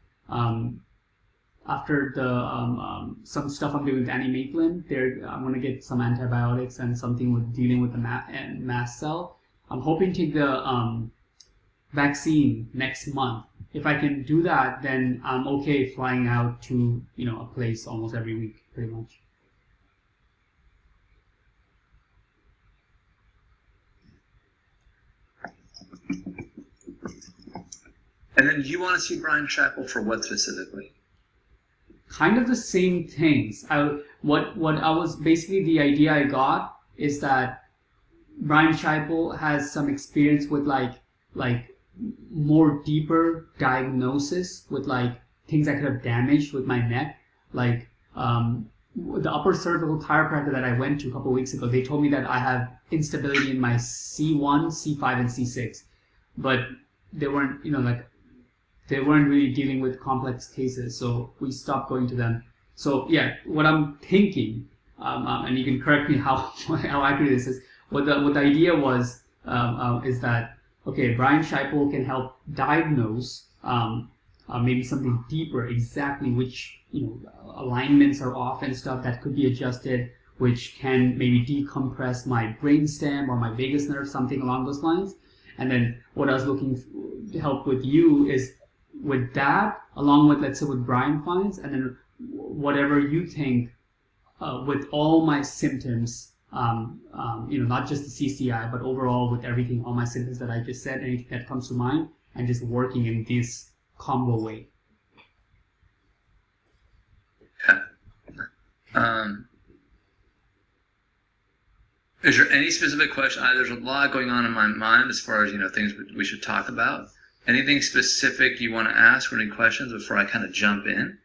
after the some stuff I'm doing with Annie Maitland, I'm going to get some antibiotics and something with dealing with the mast cell. I'm hoping to take the vaccine next month. If I can do that, then I'm okay flying out to, a place almost every week, pretty much. And then you want to see Brian Chappell for what specifically? Kind of the same things. What I was basically, the idea I got is that Brian Chappell has some experience with like more deeper diagnosis with like things I could have damaged with my neck. Like the upper cervical chiropractor that I went to a couple of weeks ago, they told me that I have instability in my C1, C5, and C6, but they weren't, they weren't really dealing with complex cases, so we stopped going to them. So yeah, what I'm thinking, and you can correct me how accurate this is. What the idea was is that, okay, Brian Scheipel can help diagnose maybe something deeper, exactly which alignments are off and stuff that could be adjusted, which can maybe decompress my brainstem or my vagus nerve, something along those lines. And then what I was looking to help with you is with that, along with, let's say, what Brian finds, and then whatever you think with all my symptoms, not just the CCI, but overall with everything, all my symptoms that I just said, anything that comes to mind, and just working in this combo way. Is there any specific question? There's a lot going on in my mind as far as things we should talk about. Anything specific you want to ask or any questions before I kind of jump in?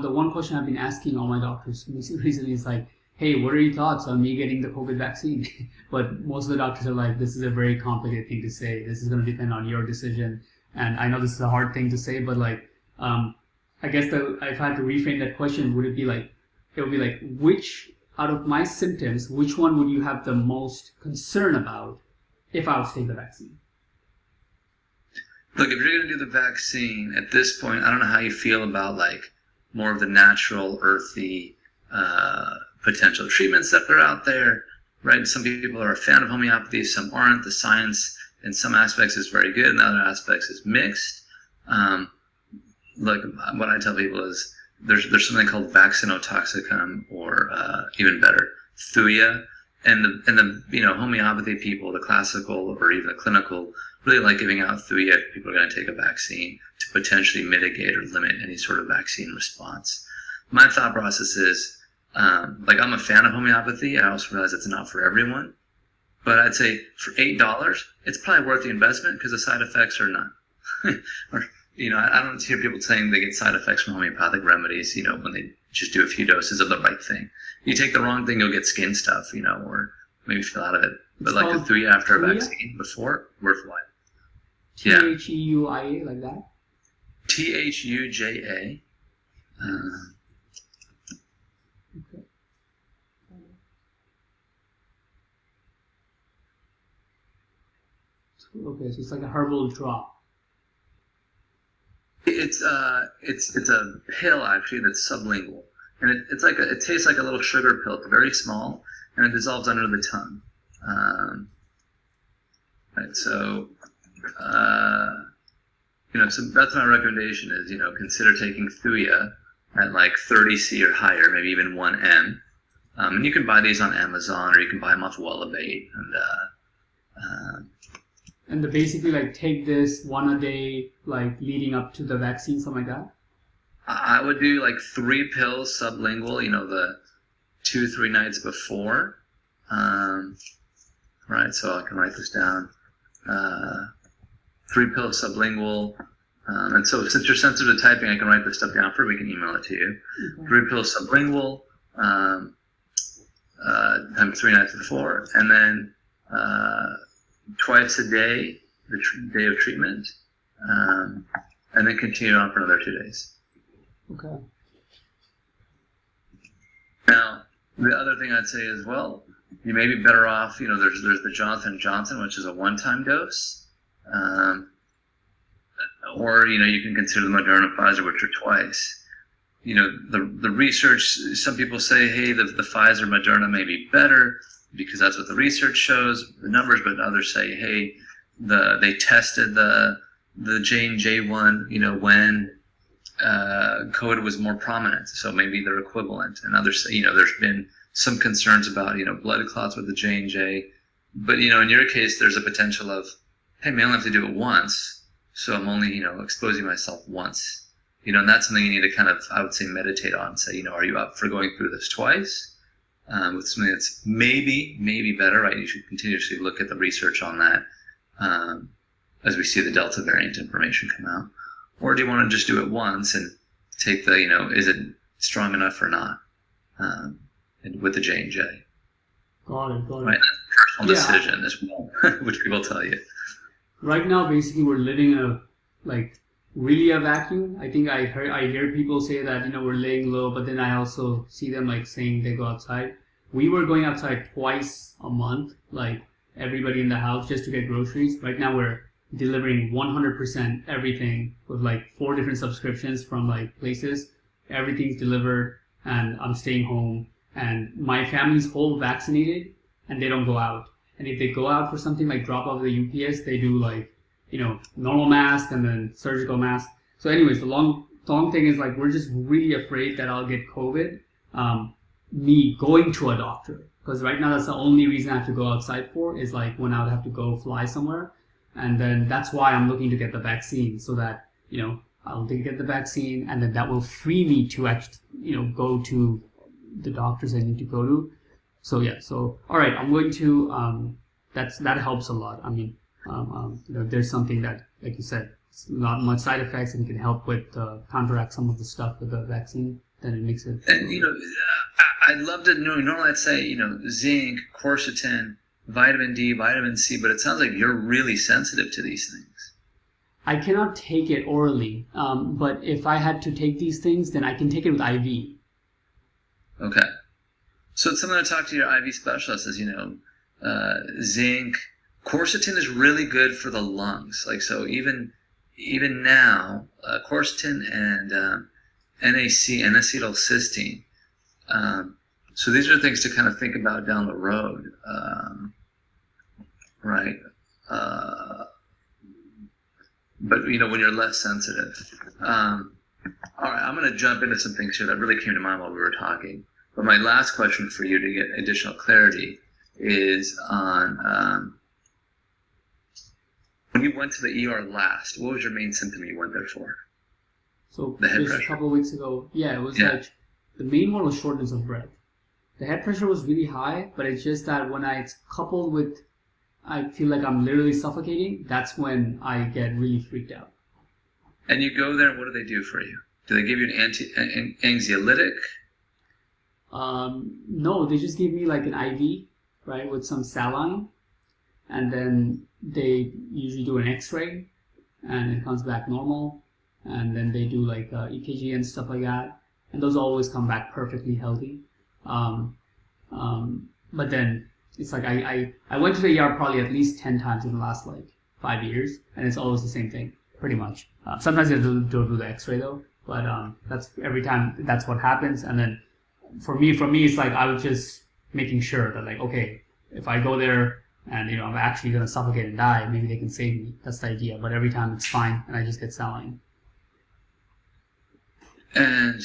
The one question I've been asking all my doctors recently is like, hey, what are your thoughts on me getting the COVID vaccine? But most of the doctors are like, this is a very complicated thing to say. This is going to depend on your decision. And I know this is a hard thing to say, but like, I guess if I had to reframe that question, it would be like, which out of my symptoms, which one would you have the most concern about if I was to take the vaccine? Look, if you're going to do the vaccine, at this point, I don't know how you feel about like more of the natural, earthy potential treatments that are out there, right? Some people are a fan of homeopathy, some aren't. The science in some aspects is very good, in other aspects is mixed. Look, what I tell people is there's something called vaccinotoxicum, or even better, thuya, and the homeopathy people, the classical or even the clinical, really like giving out thuya if people are going to take a vaccine to potentially mitigate or limit any sort of vaccine response. My thought process is, I'm a fan of homeopathy. I also realize it's not for everyone, but I'd say for $8, it's probably worth the investment because the side effects are not. Or I don't hear people saying they get side effects from homeopathic remedies, when they just do a few doses of the right thing. You take the wrong thing, you'll get skin stuff, or maybe feel out of it. But like the thuya after a vaccine before, worthwhile. THEUIA, like that? THUJA. Okay. Okay, so it's like a herbal drop. It's a pill actually that's sublingual, and it tastes like a little sugar pill. It's very small, and it dissolves under the tongue. Right, so so that's my recommendation is consider taking thuya at like 30C or higher, maybe even 1M, and you can buy these on Amazon or you can buy them off Wellabate And basically, like, take this one a day, like, leading up to the vaccine, something like that? I would do, like, 3 pills sublingual, the 2-3 nights before. Right, so I can write this down. 3 pills sublingual. And so since you're sensitive to typing, I can write this stuff down for you. We can email it to you. Okay. 3 pills sublingual, times 3 nights before. And then twice a day, the day of treatment, and then continue on for another 2 days. Okay. Now, the other thing I'd say is, well, you may be better off, there's the Johnson & Johnson, which is a one-time dose, or, you can consider the Moderna, Pfizer, which are twice. the research. Some people say, hey, the Pfizer, Moderna may be better because that's what the research shows, the numbers. But others say, hey, they tested the J&J one, when COVID was more prominent, so maybe they're equivalent. And others say, there's been some concerns about, blood clots with the J&J. But, in your case, there's a potential of, hey, I only have to do it once, so I'm only, exposing myself once. And that's something you need to kind of, I would say, meditate on. Say, are you up for going through this twice? With something that's maybe better, right? You should continuously look at the research on that as we see the Delta variant information come out. Or do you want to just do it once and take the, is it strong enough or not with the J&J? Got it. Right, personal decision as well, which people tell you. Right now, basically, we're living in really a vacuum. I think I hear people say that, we're laying low, but then I also see them saying they go outside. We were going outside twice a month, everybody in the house just to get groceries. Right now we're delivering 100% everything with 4 different subscriptions from places. Everything's delivered and I'm staying home, and my family's whole vaccinated and they don't go out. And if they go out for something drop off the UPS, they do normal mask and then surgical mask. So anyways, the long thing is we're just really afraid that I'll get COVID. Me going to a doctor, because right now that's the only reason I have to go outside for, is when I would have to go fly somewhere. And then that's why I'm looking to get the vaccine, so that I'll get the vaccine, and then that will free me to actually go to the doctors I need to go to. So all right, I'm going to that helps a lot. I mean, there's something that, like you said, it's not much side effects and can help with counteract some of the stuff with the vaccine. Then it makes it. And I'd love to know. Normally, I'd say zinc, quercetin, vitamin D, vitamin C, but it sounds like you're really sensitive to these things. I cannot take it orally, but if I had to take these things, then I can take it with IV. Okay, so it's something to talk to your IV specialist. Is zinc, quercetin is really good for the lungs. So even now, quercetin and NAC, N-acetylcysteine. So these are things to kind of think about down the road, right? But when you're less sensitive. All right, I'm going to jump into some things here that really came to mind while we were talking. But my last question for you to get additional clarity is on when you went to the ER last. What was your main symptom you went there for? So the head just pressure. A couple of weeks ago, it was the main one was shortness of breath. The head pressure was really high, but it's just that when it's coupled with, I feel like I'm literally suffocating, that's when I get really freaked out. And you go there, and what do they do for you? Do they give you an anxiolytic? No, they just give me an IV, right, with some saline, and then they usually do an X-ray, and it comes back normal, and then they do EKG and stuff like that, and those always come back perfectly healthy. But then it's I went to the ER probably at least 10 times in the last 5 years, and it's always the same thing, pretty much. Sometimes they do the X-ray though, but that's every time that's what happens. And then for me it's I was just making sure that okay, if I go there and I'm actually gonna suffocate and die, maybe they can save me. That's the idea. But every time it's fine, and I just get saline. And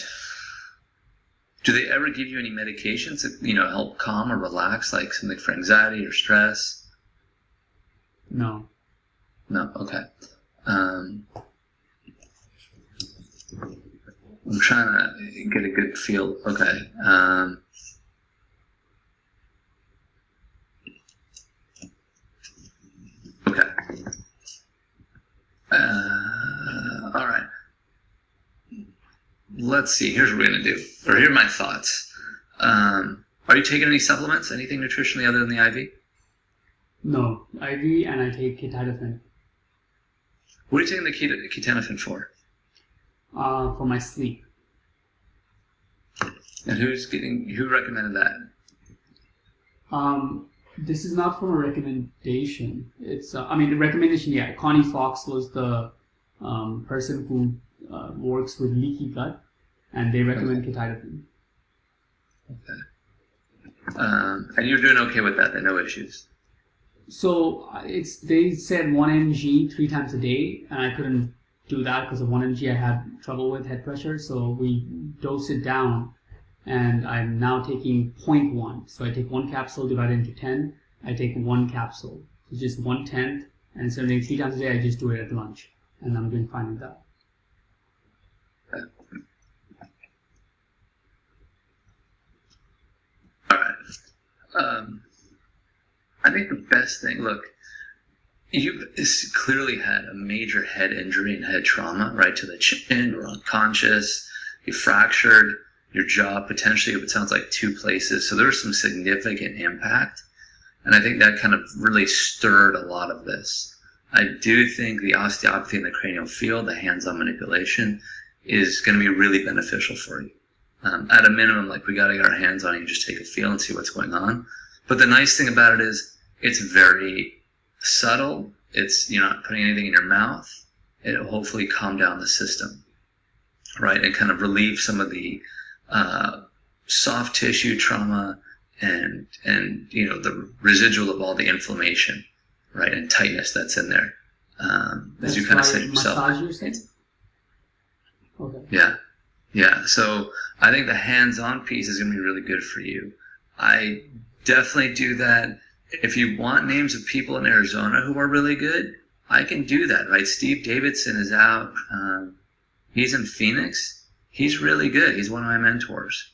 do they ever give you any medications that help calm or relax, something for anxiety or stress? No. Okay. I'm trying to get a good feel. Okay. Okay. All right. Let's see. Here's what we're going to do. Or here are my thoughts. Are you taking any supplements? Anything nutritionally other than the IV? No. IV, and I take ketotifen. What are you taking the ketotifen for? For my sleep. And who recommended that? This is not from a recommendation. It's the recommendation. Yeah, Connie Fox was the person who works with leaky gut, and they recommend quetiapine. Okay. And you're doing okay with that, then no issues? So they said 1 mg 3 times a day, and I couldn't do that because of 1 mg I had trouble with head pressure. So we dosed it down, and I'm now taking 0.1. So I take 1 capsule divided into 10. I take 1 capsule, so just 1/10. And instead of doing 3 times a day, I just do it at lunch, and I'm doing fine with that. All right. I think the best thing, look, you've clearly had a major head injury and head trauma, right to the chin, you're unconscious, you fractured your jaw, potentially, it sounds like 2 places. So there's some significant impact. And I think that kind of really stirred a lot of this. I do think the osteopathy in the cranial field, the hands-on manipulation, is going to be really beneficial for you. At a minimum, like we got to get our hands on it and just take a feel and see what's going on. But the nice thing about it is it's very subtle. You're not putting anything in your mouth. It'll hopefully calm down the system, right? And kind of relieve some of the soft tissue trauma and the residual of all the inflammation, right, and tightness that's in there. As you kind of said yourself. Massage, you're saying? Okay. Yeah. So I think the hands-on piece is going to be really good for you. I definitely do that. If you want names of people in Arizona who are really good, I can do that, right? Steve Davidson is out. He's in Phoenix. He's really good. He's one of my mentors.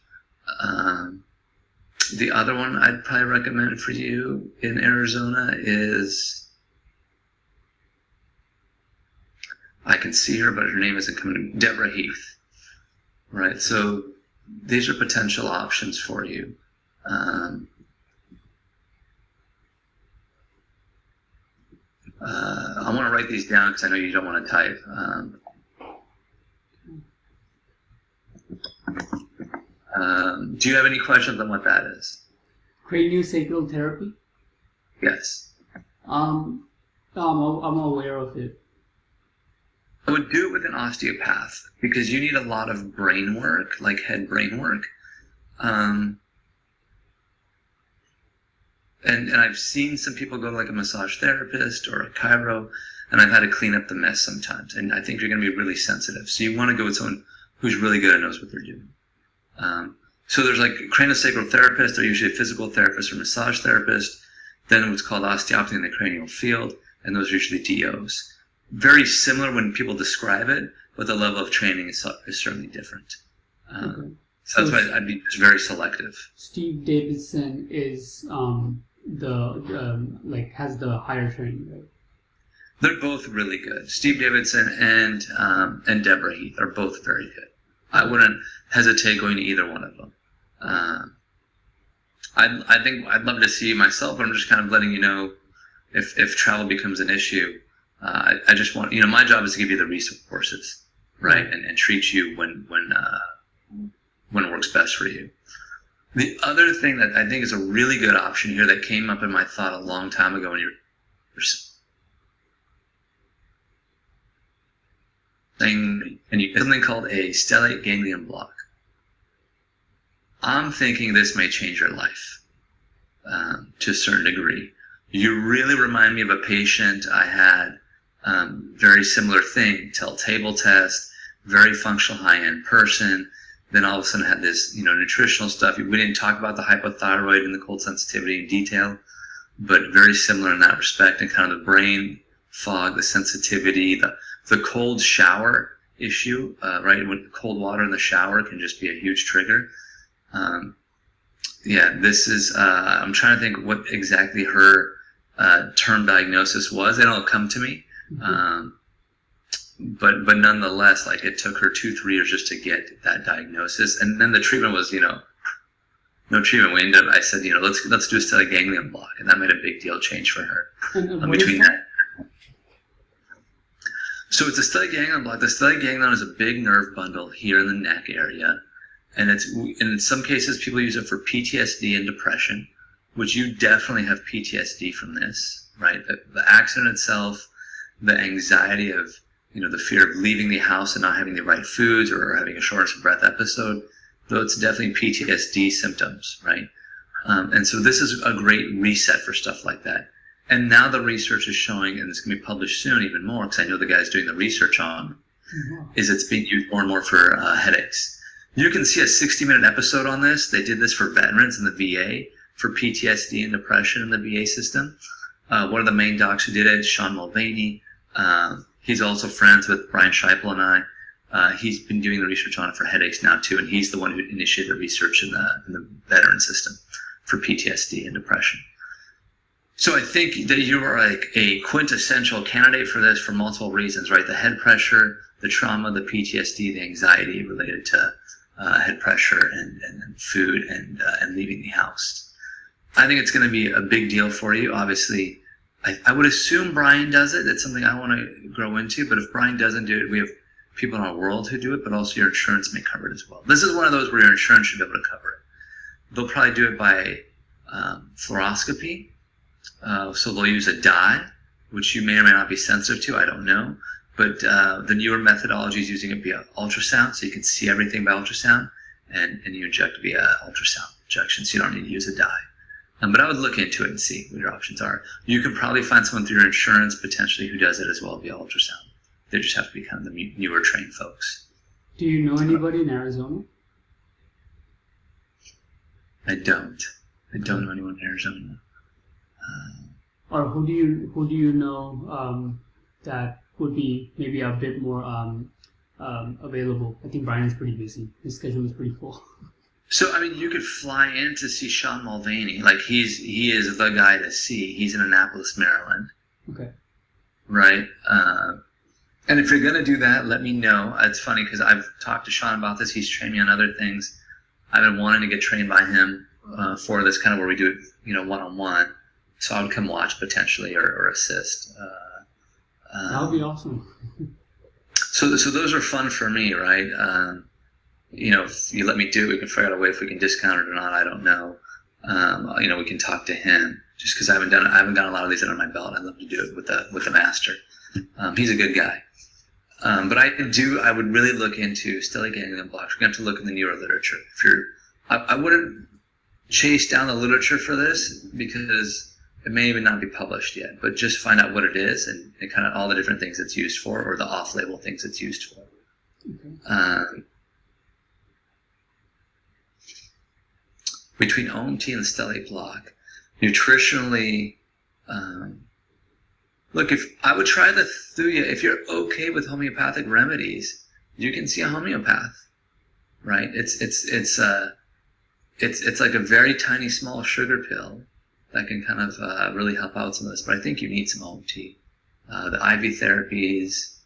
The other one I'd probably recommend for you in Arizona is, I can see her, but her name isn't coming, Deborah Heath, right? So these are potential options for you. I want to write these down because I know you don't want to type. Do you have any questions on what that is? Craniosacral therapy? Yes. I'm aware of it. I would do it with an osteopath because you need a lot of brain work, like head brain work. And I've seen some people go to like a massage therapist or a chiro, and I've had to clean up the mess sometimes. And I think you're going to be really sensitive. So you want to go with someone who's really good and knows what they're doing. So there's like craniosacral therapists, they're usually a physical therapist or massage therapist. Then what's called osteopathy in the cranial field, and those are usually DOs. Very similar when people describe it, but the level of training is certainly different. Okay. So that's why I'd be very selective. Steve Davidson is has the higher training, right? They're both really good. Steve Davidson and Deborah Heath are both very good. I wouldn't hesitate going to either one of them. I think I'd love to see you myself, but I'm just kind of letting you know if travel becomes an issue. I just want, my job is to give you the resources, right, and treat you when it works best for you. The other thing that I think is a really good option here that came up in my thought a long time ago when you were saying, and you something called a stellate ganglion block. I'm thinking this may change your life to a certain degree. You really remind me of a patient I had, very similar thing, table test, very functional high-end person. Then all of a sudden had this, nutritional stuff. We didn't talk about the hypothyroid and the cold sensitivity in detail, but very similar in that respect, and kind of the brain fog, the sensitivity, the cold shower issue, right? When cold water in the shower can just be a huge trigger. This is, I'm trying to think what exactly her term diagnosis was. It'll come to me. But nonetheless, like it took her 2-3 years just to get that diagnosis, and then the treatment was, no treatment. I said, let's do a stellate ganglion block, and that made a big deal change for her. Between that. So it's a stellate ganglion block. The stellate ganglion is a big nerve bundle here in the neck area, and in some cases people use it for PTSD and depression, which you definitely have PTSD from this, right? The accident itself, the anxiety of the fear of leaving the house and not having the right foods or having a shortness of breath episode, though it's definitely PTSD symptoms, right? And so this is a great reset for stuff like that. And now the research is showing, and it's going to be published soon even more, because I know the guy's doing the research on, is it's being used more and more for headaches. You can see a 60-minute episode on this. They did this for veterans in the VA for PTSD and depression in the VA system. One of the main docs who did it is Sean Mulvaney. He's also friends with Brian Scheipel and I. He's been doing the research on it for headaches now too, and he's the one who initiated the research in the veteran system for PTSD and depression. So I think that you are like a quintessential candidate for this for multiple reasons, right? The head pressure, the trauma, the PTSD, the anxiety related to head pressure and food and leaving the house. I think it's going to be a big deal for you. Obviously, I would assume Brian does it. It's something I want to grow into. But if Brian doesn't do it, we have people in our world who do it, but also your insurance may cover it as well. This is one of those where your insurance should be able to cover it. They'll probably do it by fluoroscopy. So they'll use a dye, which you may or may not be sensitive to. I don't know. But the newer methodology is using it via ultrasound, so you can see everything by ultrasound, and you inject via ultrasound injection, so you don't need to use a dye. But I would look into it and see what your options are. You can probably find someone through your insurance potentially who does it as well via ultrasound. They just have to be kind of the newer trained folks. Do you know anybody in Arizona? I don't know anyone in Arizona. Or who do you know that would be maybe a bit more available? I think Brian is pretty busy. His schedule is pretty full. So, I mean, you could fly in to see Sean Mulvaney. Like, he is the guy to see. He's in Annapolis, Maryland. Okay. Right? And if you're going to do that, let me know. It's funny because I've talked to Sean about this. He's trained me on other things. I've been wanting to get trained by him for this kind of where we do it, one-on-one. So I would come watch potentially or assist. That would be awesome. So those are fun for me, right? If you let me do it, we can figure out a way if we can discount it or not. I don't know. We can talk to him just because I haven't gotten a lot of these under my belt. I'd love to do it with the master. He's a good guy. But I would really look into stellate ganglion blocks. We're going to have to look in the newer literature. I wouldn't chase down the literature for this because it may even not be published yet, but just find out what it is and kind of all the different things it's used for or the off-label things it's used for. Okay. Between OMT and the stellate block, nutritionally, look, if I would try the Thuya, if you're okay with homeopathic remedies, you can see a homeopath, right? It's like a very tiny small sugar pill that can kind of really help out some of this. But I think you need some OMT. The IV therapies.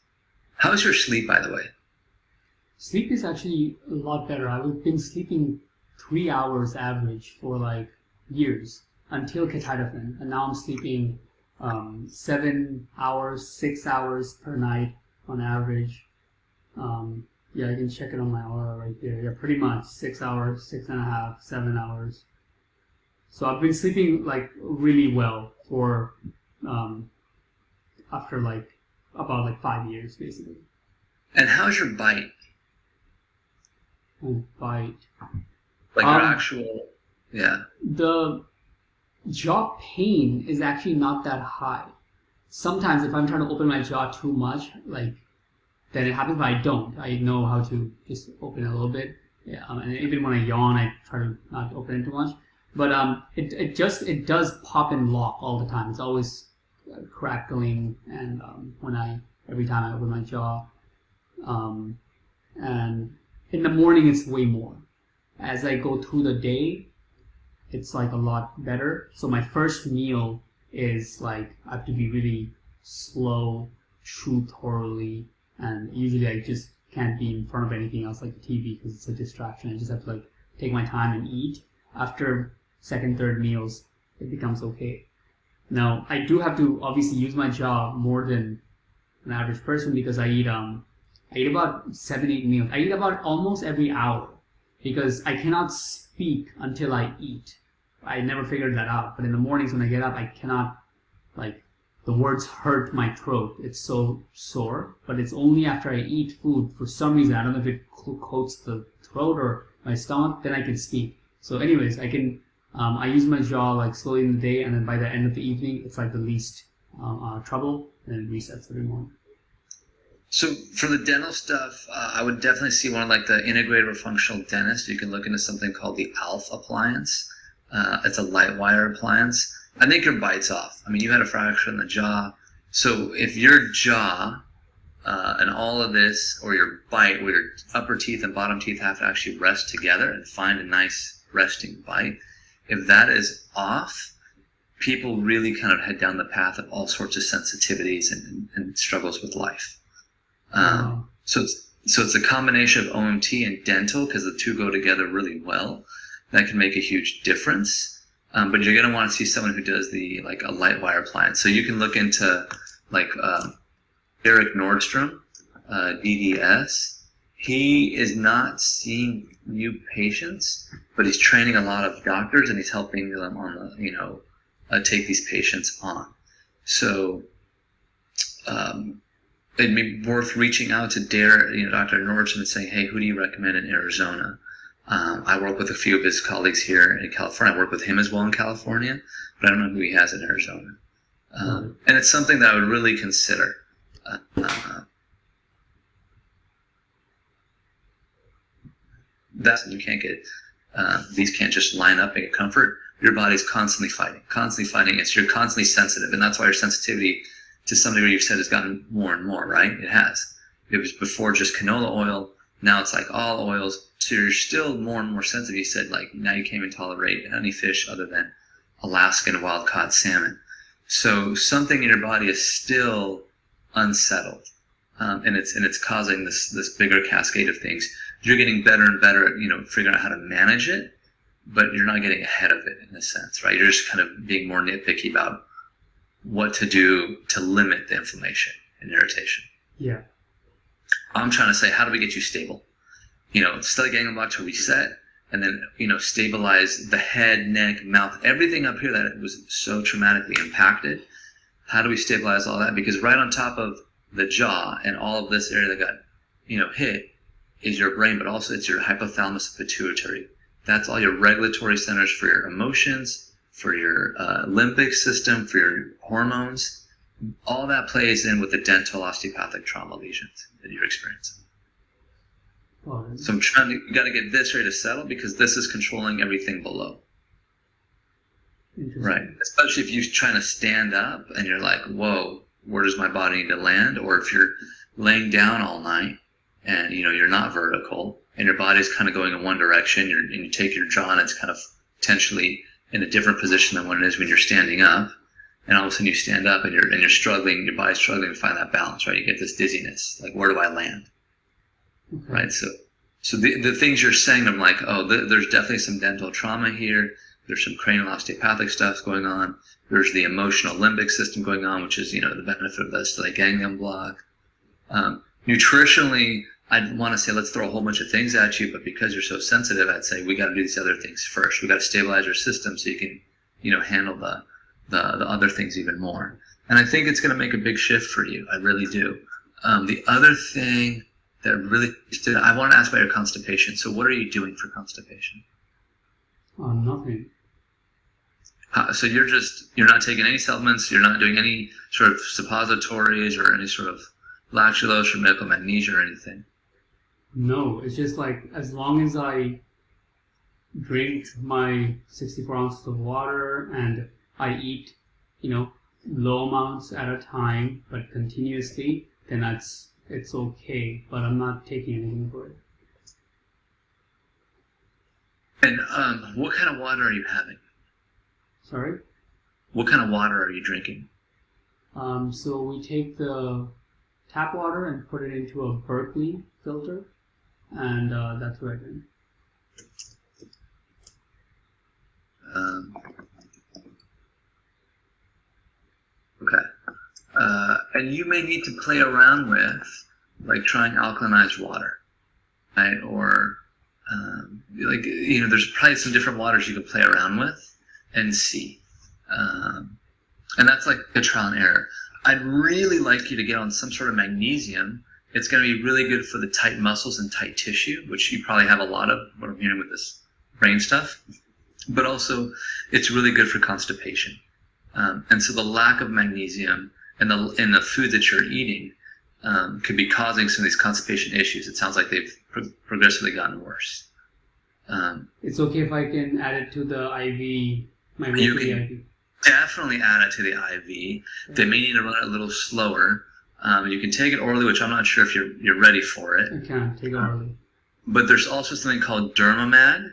How's your sleep, by the way? Sleep is actually a lot better. I've been sleeping 3 hours average for like years until ketotifen, and now I'm sleeping 7 hours, 6 hours per night on average. Yeah, I can check it on my aura right there. Yeah, pretty much 6 hours, 6.5, 7 hours. So I've been sleeping like really well for after like about like 5 years basically. And how's your bite? Bite. Like your actual, yeah. The jaw pain is actually not that high. Sometimes if I'm trying to open my jaw too much, like, then it happens, but I don't. I know how to just open it a little bit. Yeah, and even when I yawn, I try to not open it too much. But it does pop and lock all the time. It's always crackling, and every time I open my jaw, and in the morning it's way more. As I go through the day, it's like a lot better. So my first meal is like I have to be really slow, chew thoroughly, and usually I just can't be in front of anything else like the TV because it's a distraction. I just have to like take my time and eat. After second, third meals, it becomes okay. Now I do have to obviously use my jaw more than an average person because I eat about 7-8 meals. I eat about almost every hour because I cannot speak until I eat. I never figured that out. But in the mornings when I get up, I cannot like the words hurt my throat. It's so sore, but it's only after I eat food, for some reason, I don't know if it coats the throat or my stomach, then I can speak. So anyways, I use my jaw like slowly in the day, and then by the end of the evening, it's like the least trouble, and it resets every morning. So for the dental stuff, I would definitely see one like the integrated or functional dentist. You can look into something called the ALF appliance. It's a light wire appliance. I think your bite's off. I mean, you had a fracture in the jaw. So if your jaw and all of this, or your bite, where your upper teeth and bottom teeth have to actually rest together and find a nice resting bite, if that is off, people really kind of head down the path of all sorts of sensitivities and struggles with life. So it's a combination of OMT and dental, because the two go together really well. That can make a huge difference. But you're going to want to see someone who does a light wire appliance. So you can look into Eric Nordstrom, DDS. He is not seeing new patients, but he's training a lot of doctors, and he's helping them on take these patients on. So it'd be worth reaching out to Dr. Nordstrom and saying, hey, who do you recommend in Arizona? I work with a few of his colleagues here in California. I work with him as well in California, but I don't know who he has in Arizona. And it's something that I would really consider. You can't get, these can't just line up and get comfort. Your body's constantly fighting. You're constantly sensitive, and that's why your sensitivity to some degree you've said has gotten more and more, right? It has. It was before just canola oil. Now it's like all oils. So you're still more and more sensitive. You said now you can't even tolerate any fish other than Alaskan wild-caught salmon. So something in your body is still unsettled, and it's causing this bigger cascade of things. You're getting better and better at figuring out how to manage it, but you're not getting ahead of it in a sense, right? You're just kind of being more nitpicky about what to do to limit the inflammation and irritation. Yeah. I'm trying to say, how do we get you stable? Stellate ganglion block to reset, and then, stabilize the head, neck, mouth, everything up here that was so traumatically impacted. How do we stabilize all that? Because right on top of the jaw and all of this area that got, hit is your brain, but also it's your hypothalamus and pituitary. That's all your regulatory centers for your emotions, for your limbic system, for your hormones. All that plays in with the dental osteopathic trauma lesions that you're experiencing. So you got to get this ready to settle, because this is controlling everything below. Right. Especially if you're trying to stand up and you're like, whoa, where does my body need to land? Or if you're laying down all night and you're not vertical and your body's kind of going in one direction, and you take your jaw and it's kind of potentially in a different position than what it is when you're standing up, and all of a sudden you stand up and you're struggling, your body's struggling to find that balance, right? You get this dizziness, like, where do I land? Okay. Right. So the things you're saying, I'm like, there's definitely some dental trauma here. There's some cranial osteopathic stuff going on. There's the emotional limbic system going on, which is, the benefit of the stellate ganglion block. Nutritionally, I'd want to say, let's throw a whole bunch of things at you, but because you're so sensitive, I'd say we got to do these other things first. We got to stabilize your system so you can, handle the other things even more. And I think it's going to make a big shift for you. I really do. The other thing that really I want to ask about your constipation. So what are you doing for constipation? Nothing. So you're not taking any supplements. You're not doing any sort of suppositories or any sort of lactulose or medical magnesia or anything. No, it's just like, as long as I drink my 64 ounces of water and I eat, low amounts at a time, but continuously, then it's okay, but I'm not taking anything for it. And what kind of water are you having? Sorry? What kind of water are you drinking? So we take the tap water and put it into a Berkeley filter, and that's what I drink. Okay. And you may need to play around with, trying alkalinized water, right? Or, there's probably some different waters you can play around with and see. And that's like a trial and error. I'd really like you to get on some sort of magnesium. It's going to be really good for the tight muscles and tight tissue, which you probably have a lot of, what I'm hearing with this brain stuff. But also, it's really good for constipation. And so the lack of magnesium in the food that you're eating could be causing some of these constipation issues. It sounds like they've progressively gotten worse. It's okay if I can add it to the IV, my You weekly can IV. definitely add it to the IV. They may need to run it a little slower. You can take it orally, which I'm not sure if you're ready for it. I can't take it orally. But there's also something called Dermamag,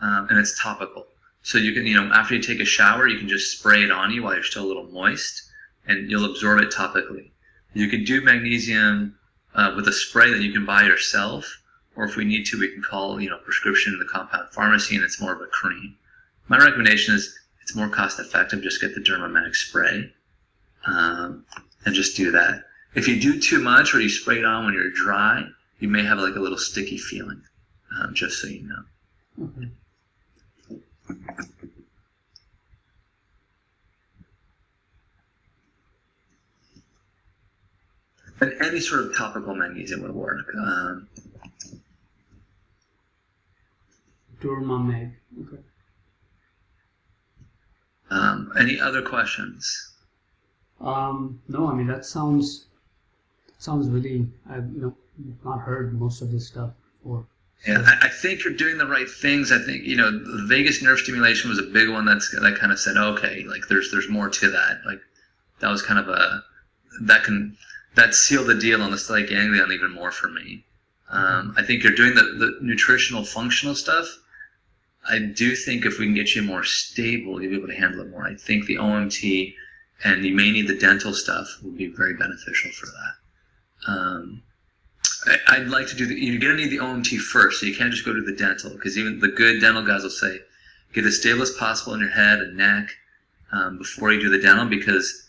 and it's topical. So you can, after you take a shower, you can just spray it on you while you're still a little moist, and you'll absorb it topically. You can do magnesium with a spray that you can buy yourself, or if we need to, we can call, prescription in the compound pharmacy, and it's more of a cream. My recommendation is it's more cost effective. Just get the Dermamag spray, and just do that. If you do too much or you spray it on when you're dry, you may have like a little sticky feeling, just so you know. Okay. And any sort of topical magnesium would work. Durmameg. Okay. Any other questions? No, I mean that sounds really. I've not heard most of this stuff before. So. Yeah, I think you're doing the right things. I think the vagus nerve stimulation was a big one that kind of said, okay, like there's more to that. Like that was kind of that sealed the deal on the stellate ganglion even more for me. I think you're doing the nutritional functional stuff. I do think if we can get you more stable, you'll be able to handle it more. I think the OMT and you may need the dental stuff will be very beneficial for that. I'd like to do you're going to need the OMT first, so you can't just go to the dental, because even the good dental guys will say, get as stable as possible in your head and neck before you do the dental, because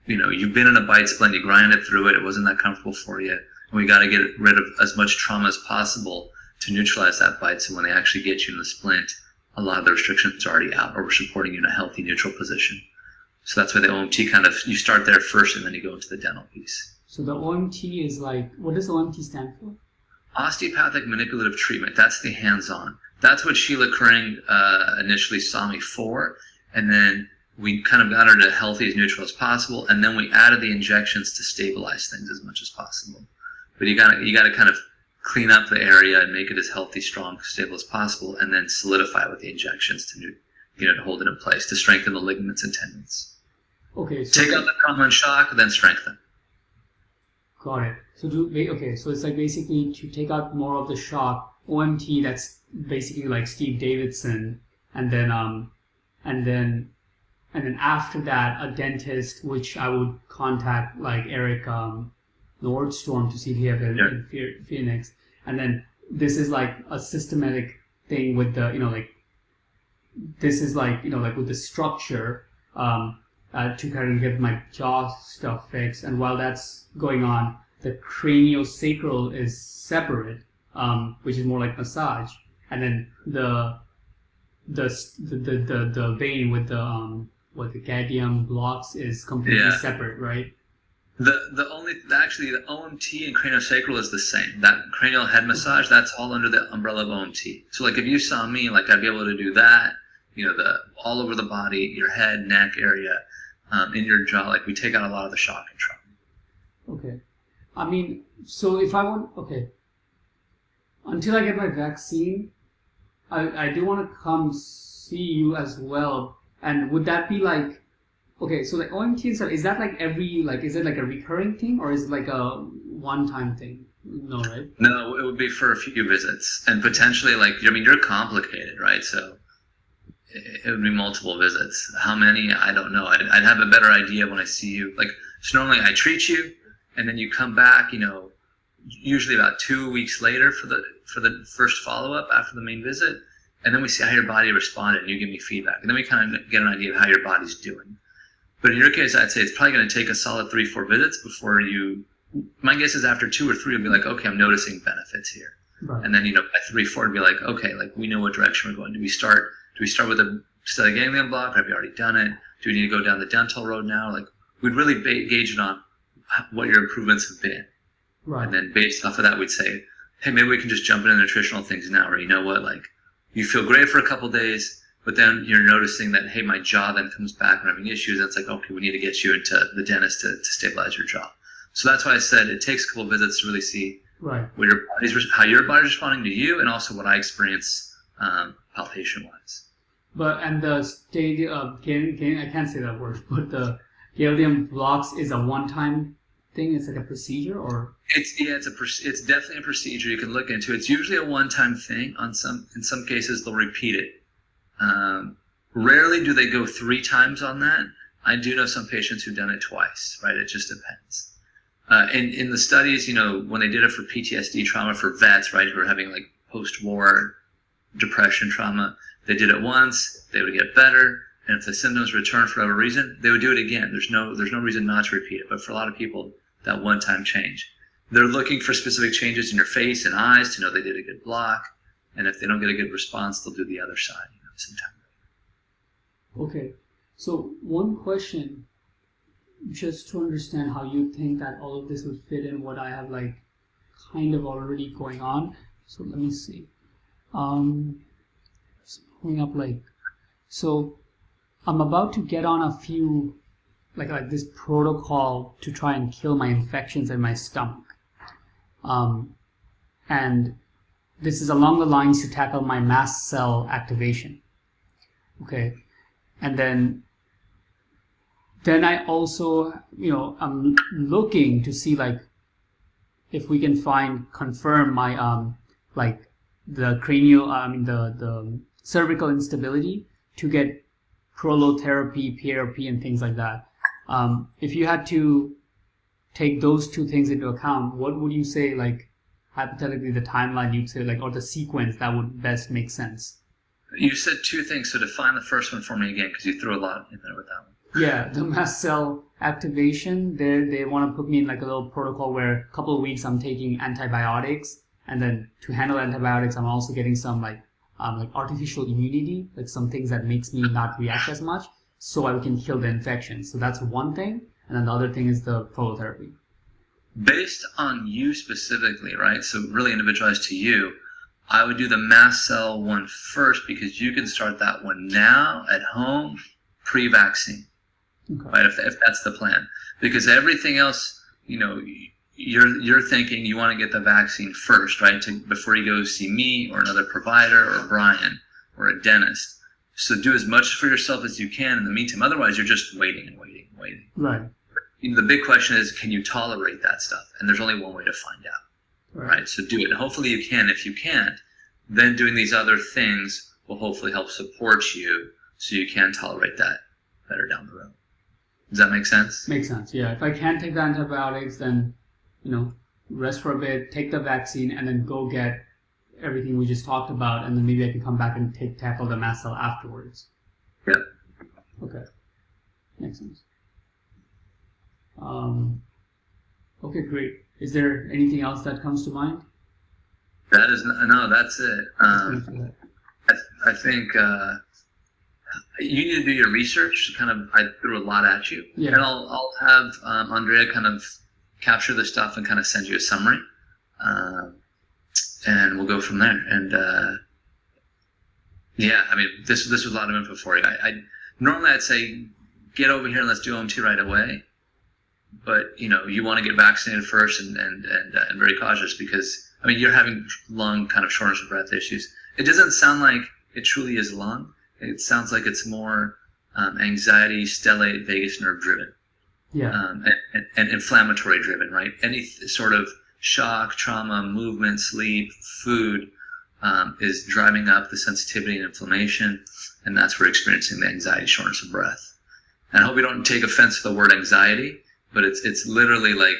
you've been in a bite splint, you grinded through it, it wasn't that comfortable for you, and we got to get rid of as much trauma as possible to neutralize that bite, so when they actually get you in the splint, a lot of the restrictions are already out, or we're supporting you in a healthy neutral position. So that's why the OMT you start there first and then you go into the dental piece. So the OMT is like, what does OMT stand for? Osteopathic manipulative treatment. That's the hands-on. That's what Sheila Kring initially saw me for, and then we kind of got her to healthy as neutral as possible, and then we added the injections to stabilize things as much as possible. But you got to kind of clean up the area and make it as healthy, strong, stable as possible, and then solidify it with the injections to hold it in place, to strengthen the ligaments and tendons. Okay. So take out the trauma and shock, then strengthen. Got it. So so it's like basically to take out more of the shock. OMT, that's basically like Steve Davidson, and then after that a dentist, which I would contact like Eric Nordstrom to see if he have it in Phoenix, and then this is like a systematic thing with the this is like with the structure to kind of get my jaw stuff fixed, and while that's going on, the craniosacral is separate, which is more like massage, and then the vein with the gadolinium blocks is completely separate, right? The OMT and craniosacral is the same. That cranial head massage, that's all under the umbrella of OMT. So like if you saw me, like I'd be able to do that, the all over the body, your head, neck area, in your jaw. Like we take out a lot of the shock and trauma. Okay. I mean, so if I want, until I get my vaccine, I do want to come see you as well. And would that be like, so the OMT and stuff, is that like is it like a recurring thing, or is it like a one-time thing? No, right? No, it would be for a few visits, and potentially you're complicated, right? So it would be multiple visits. How many? I don't know. I'd have a better idea when I see you. So normally I treat you, and then you come back, usually about 2 weeks later for the first follow-up after the main visit, and then we see how your body responded, and you give me feedback, and then we kind of get an idea of how your body's doing. But in your case, I'd say it's probably going to take a solid 3-4 visits before my guess is after 2 or 3, you'll be like, okay, I'm noticing benefits here. Right. And then, by 3-4, it'll be like, okay, we know what direction we're going. Do we start with a stellate ganglion block, or have you already done it? Do we need to go down the dental road now? Like, we'd really gauge it on what your improvements have been. Right. And then based off of that, we'd say, hey, maybe we can just jump into nutritional things now, or you know what, like, you feel great for a couple days, but then you're noticing that, hey, my jaw then comes back and I'm having issues. And it's like, okay, we need to get you into the dentist to stabilize your jaw. So that's why I said it takes a couple of visits to really see Right. what how your body's responding to you, and also what I experience palpation-wise. And the I can't say that word, but the Galium blocks is a one-time thing. It's like a procedure, or It's definitely a procedure you can look into. It's usually a one-time thing. In some cases they'll repeat it. Rarely do they go 3 times on that. I do know some patients who've done it twice. Right, it just depends. In the studies, when they did it for PTSD trauma for vets, right, who are having like post-war depression trauma, they did it once, they would get better, and if the symptoms return for whatever reason, they would do it again. There's no reason not to repeat it. But for a lot of people, that one-time change, they're looking for specific changes in your face and eyes to know they did a good block, and if they don't get a good response, they'll do the other side sometime. Okay, so one question, just to understand how you think that all of this would fit in what I have like kind of already going on. So let me see. Just pulling up so I'm about to get on a few like this protocol to try and kill my infections in my stomach. And this is along the lines to tackle my mast cell activation. Okay, and then I also, I'm looking to see like if we can confirm my like the cranial, the cervical instability to get prolotherapy, PRP, and things like that. If you had to take those 2 things into account, what would you say, like hypothetically, the timeline you'd say, like, or the sequence that would best make sense? You said 2 things, so define the first one for me again, because you threw a lot in there with that one. Yeah, the mast cell activation, they want to put me in like a little protocol where a couple of weeks I'm taking antibiotics, and then to handle antibiotics, I'm also getting some like artificial immunity, like some things that makes me not react as much, so I can kill the infection. So that's one thing, and then the other thing is the prolotherapy. Based on you specifically, right? So really individualized to you, I would do the mast cell one first, because you can start that one now at home, pre-vaccine. Okay. Right, if that's the plan, because everything else, you're thinking you want to get the vaccine first, right, before you go see me or another provider or Brian or a dentist. So do as much for yourself as you can in the meantime. Otherwise, you're just waiting and waiting and waiting. Right. The big question is, can you tolerate that stuff? And there's only one way to find out. Right. So do it, and hopefully you can. If you can't, then doing these other things will hopefully help support you so you can tolerate that better down the road. Does that make sense? Makes sense, yeah. If I can't take the antibiotics, then, rest for a bit, take the vaccine, and then go get everything we just talked about, and then maybe I can come back and tackle the mast cell afterwards. Yep. Okay. Makes sense. Okay, great. Is there anything else that comes to mind? That's it. I think you need to do your research. I threw a lot at you, yeah. And I'll have Andrea kind of capture the stuff and kind of send you a summary, and we'll go from there. And this was a lot of info for you. Normally I'd say get over here and let's do OMT right away, but you want to get vaccinated first and very cautious, because you're having lung kind of shortness of breath issues. It doesn't sound like it truly is lung. It sounds like it's more anxiety, stellate, vagus nerve driven, and inflammatory driven, right? Any sort of shock, trauma, movement, sleep, food is driving up the sensitivity and inflammation, and that's where we're experiencing the anxiety, shortness of breath. And I hope you don't take offense to the word anxiety, but it's literally like,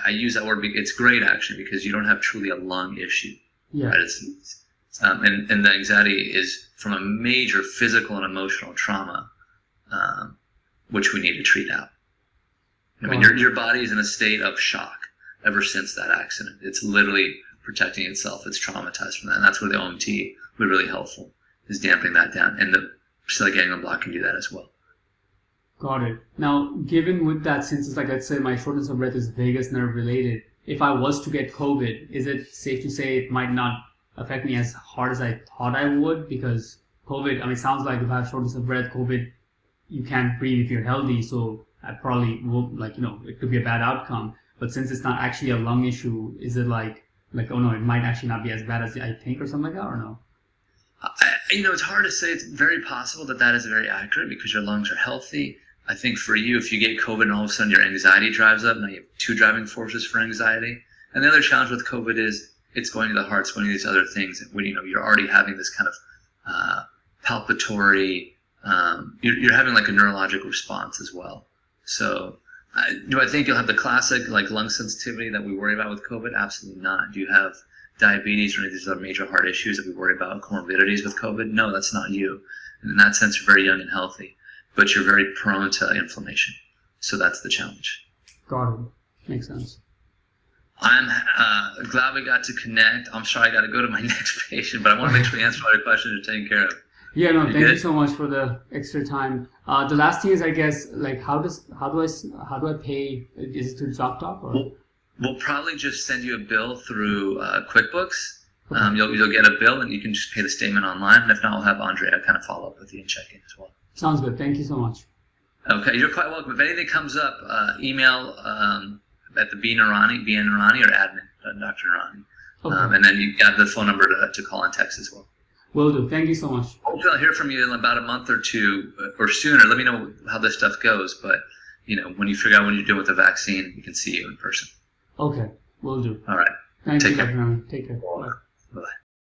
I use that word, it's great actually, because you don't have truly a lung issue. Yeah. Right? And the anxiety is from a major physical and emotional trauma, which we need to treat out. Your body is in a state of shock ever since that accident. It's literally protecting itself. It's traumatized from that. And that's where the OMT would be really helpful, is dampening that down. And the ganglion block can do that as well. Got it. Now, given with that, since it's like, let's say my shortness of breath is vagus nerve related, if I was to get COVID, is it safe to say it might not affect me as hard as I thought I would? Because COVID, I mean, it sounds like if I have shortness of breath, COVID, you can't breathe if you're healthy, so I probably will, like, it could be a bad outcome. But since it's not actually a lung issue, is it like, oh no, it might actually not be as bad as I think or something like that, or no? It's hard to say. It's very possible that is very accurate because your lungs are healthy. I think for you, if you get COVID and all of a sudden your anxiety drives up, now you have two driving forces for anxiety. And the other challenge with COVID is it's going to the heart, it's going to these other things. When you're already having this kind of palpatory, you're having like a neurologic response as well. So do I think you'll have the classic like lung sensitivity that we worry about with COVID? Absolutely not. Do you have diabetes or any of these other major heart issues that we worry about, comorbidities with COVID? No, that's not you. And in that sense, you're very young and healthy, but you're very prone to inflammation. So that's the challenge. Got it. Makes sense. I'm glad we got to connect. I'm sorry I got to go to my next patient, but I want to make sure we answer all your questions and taken care of. Yeah, no, thank you so much for the extra time. The last thing is, I guess, like, how do I pay? Is it through ZocDoc or? We'll probably just send you a bill through QuickBooks. Okay. You'll get a bill and you can just pay the statement online. And if not, we'll have Andrea kind of follow up with you and check in as well. Sounds good. Thank you so much. Okay, you're quite welcome. If anything comes up, email at the Nauranni or admin, Dr. Nauranni. Okay. And then you got the phone number to call and text as well. Will do. Thank you so much. Hopefully I'll hear from you in about a month or two or sooner. Let me know how this stuff goes. But, when you figure out when you're doing with the vaccine, we can see you in person. Okay. Will do. All right. Thank you, Dr. Nauranni. Take care. Bye. Bye.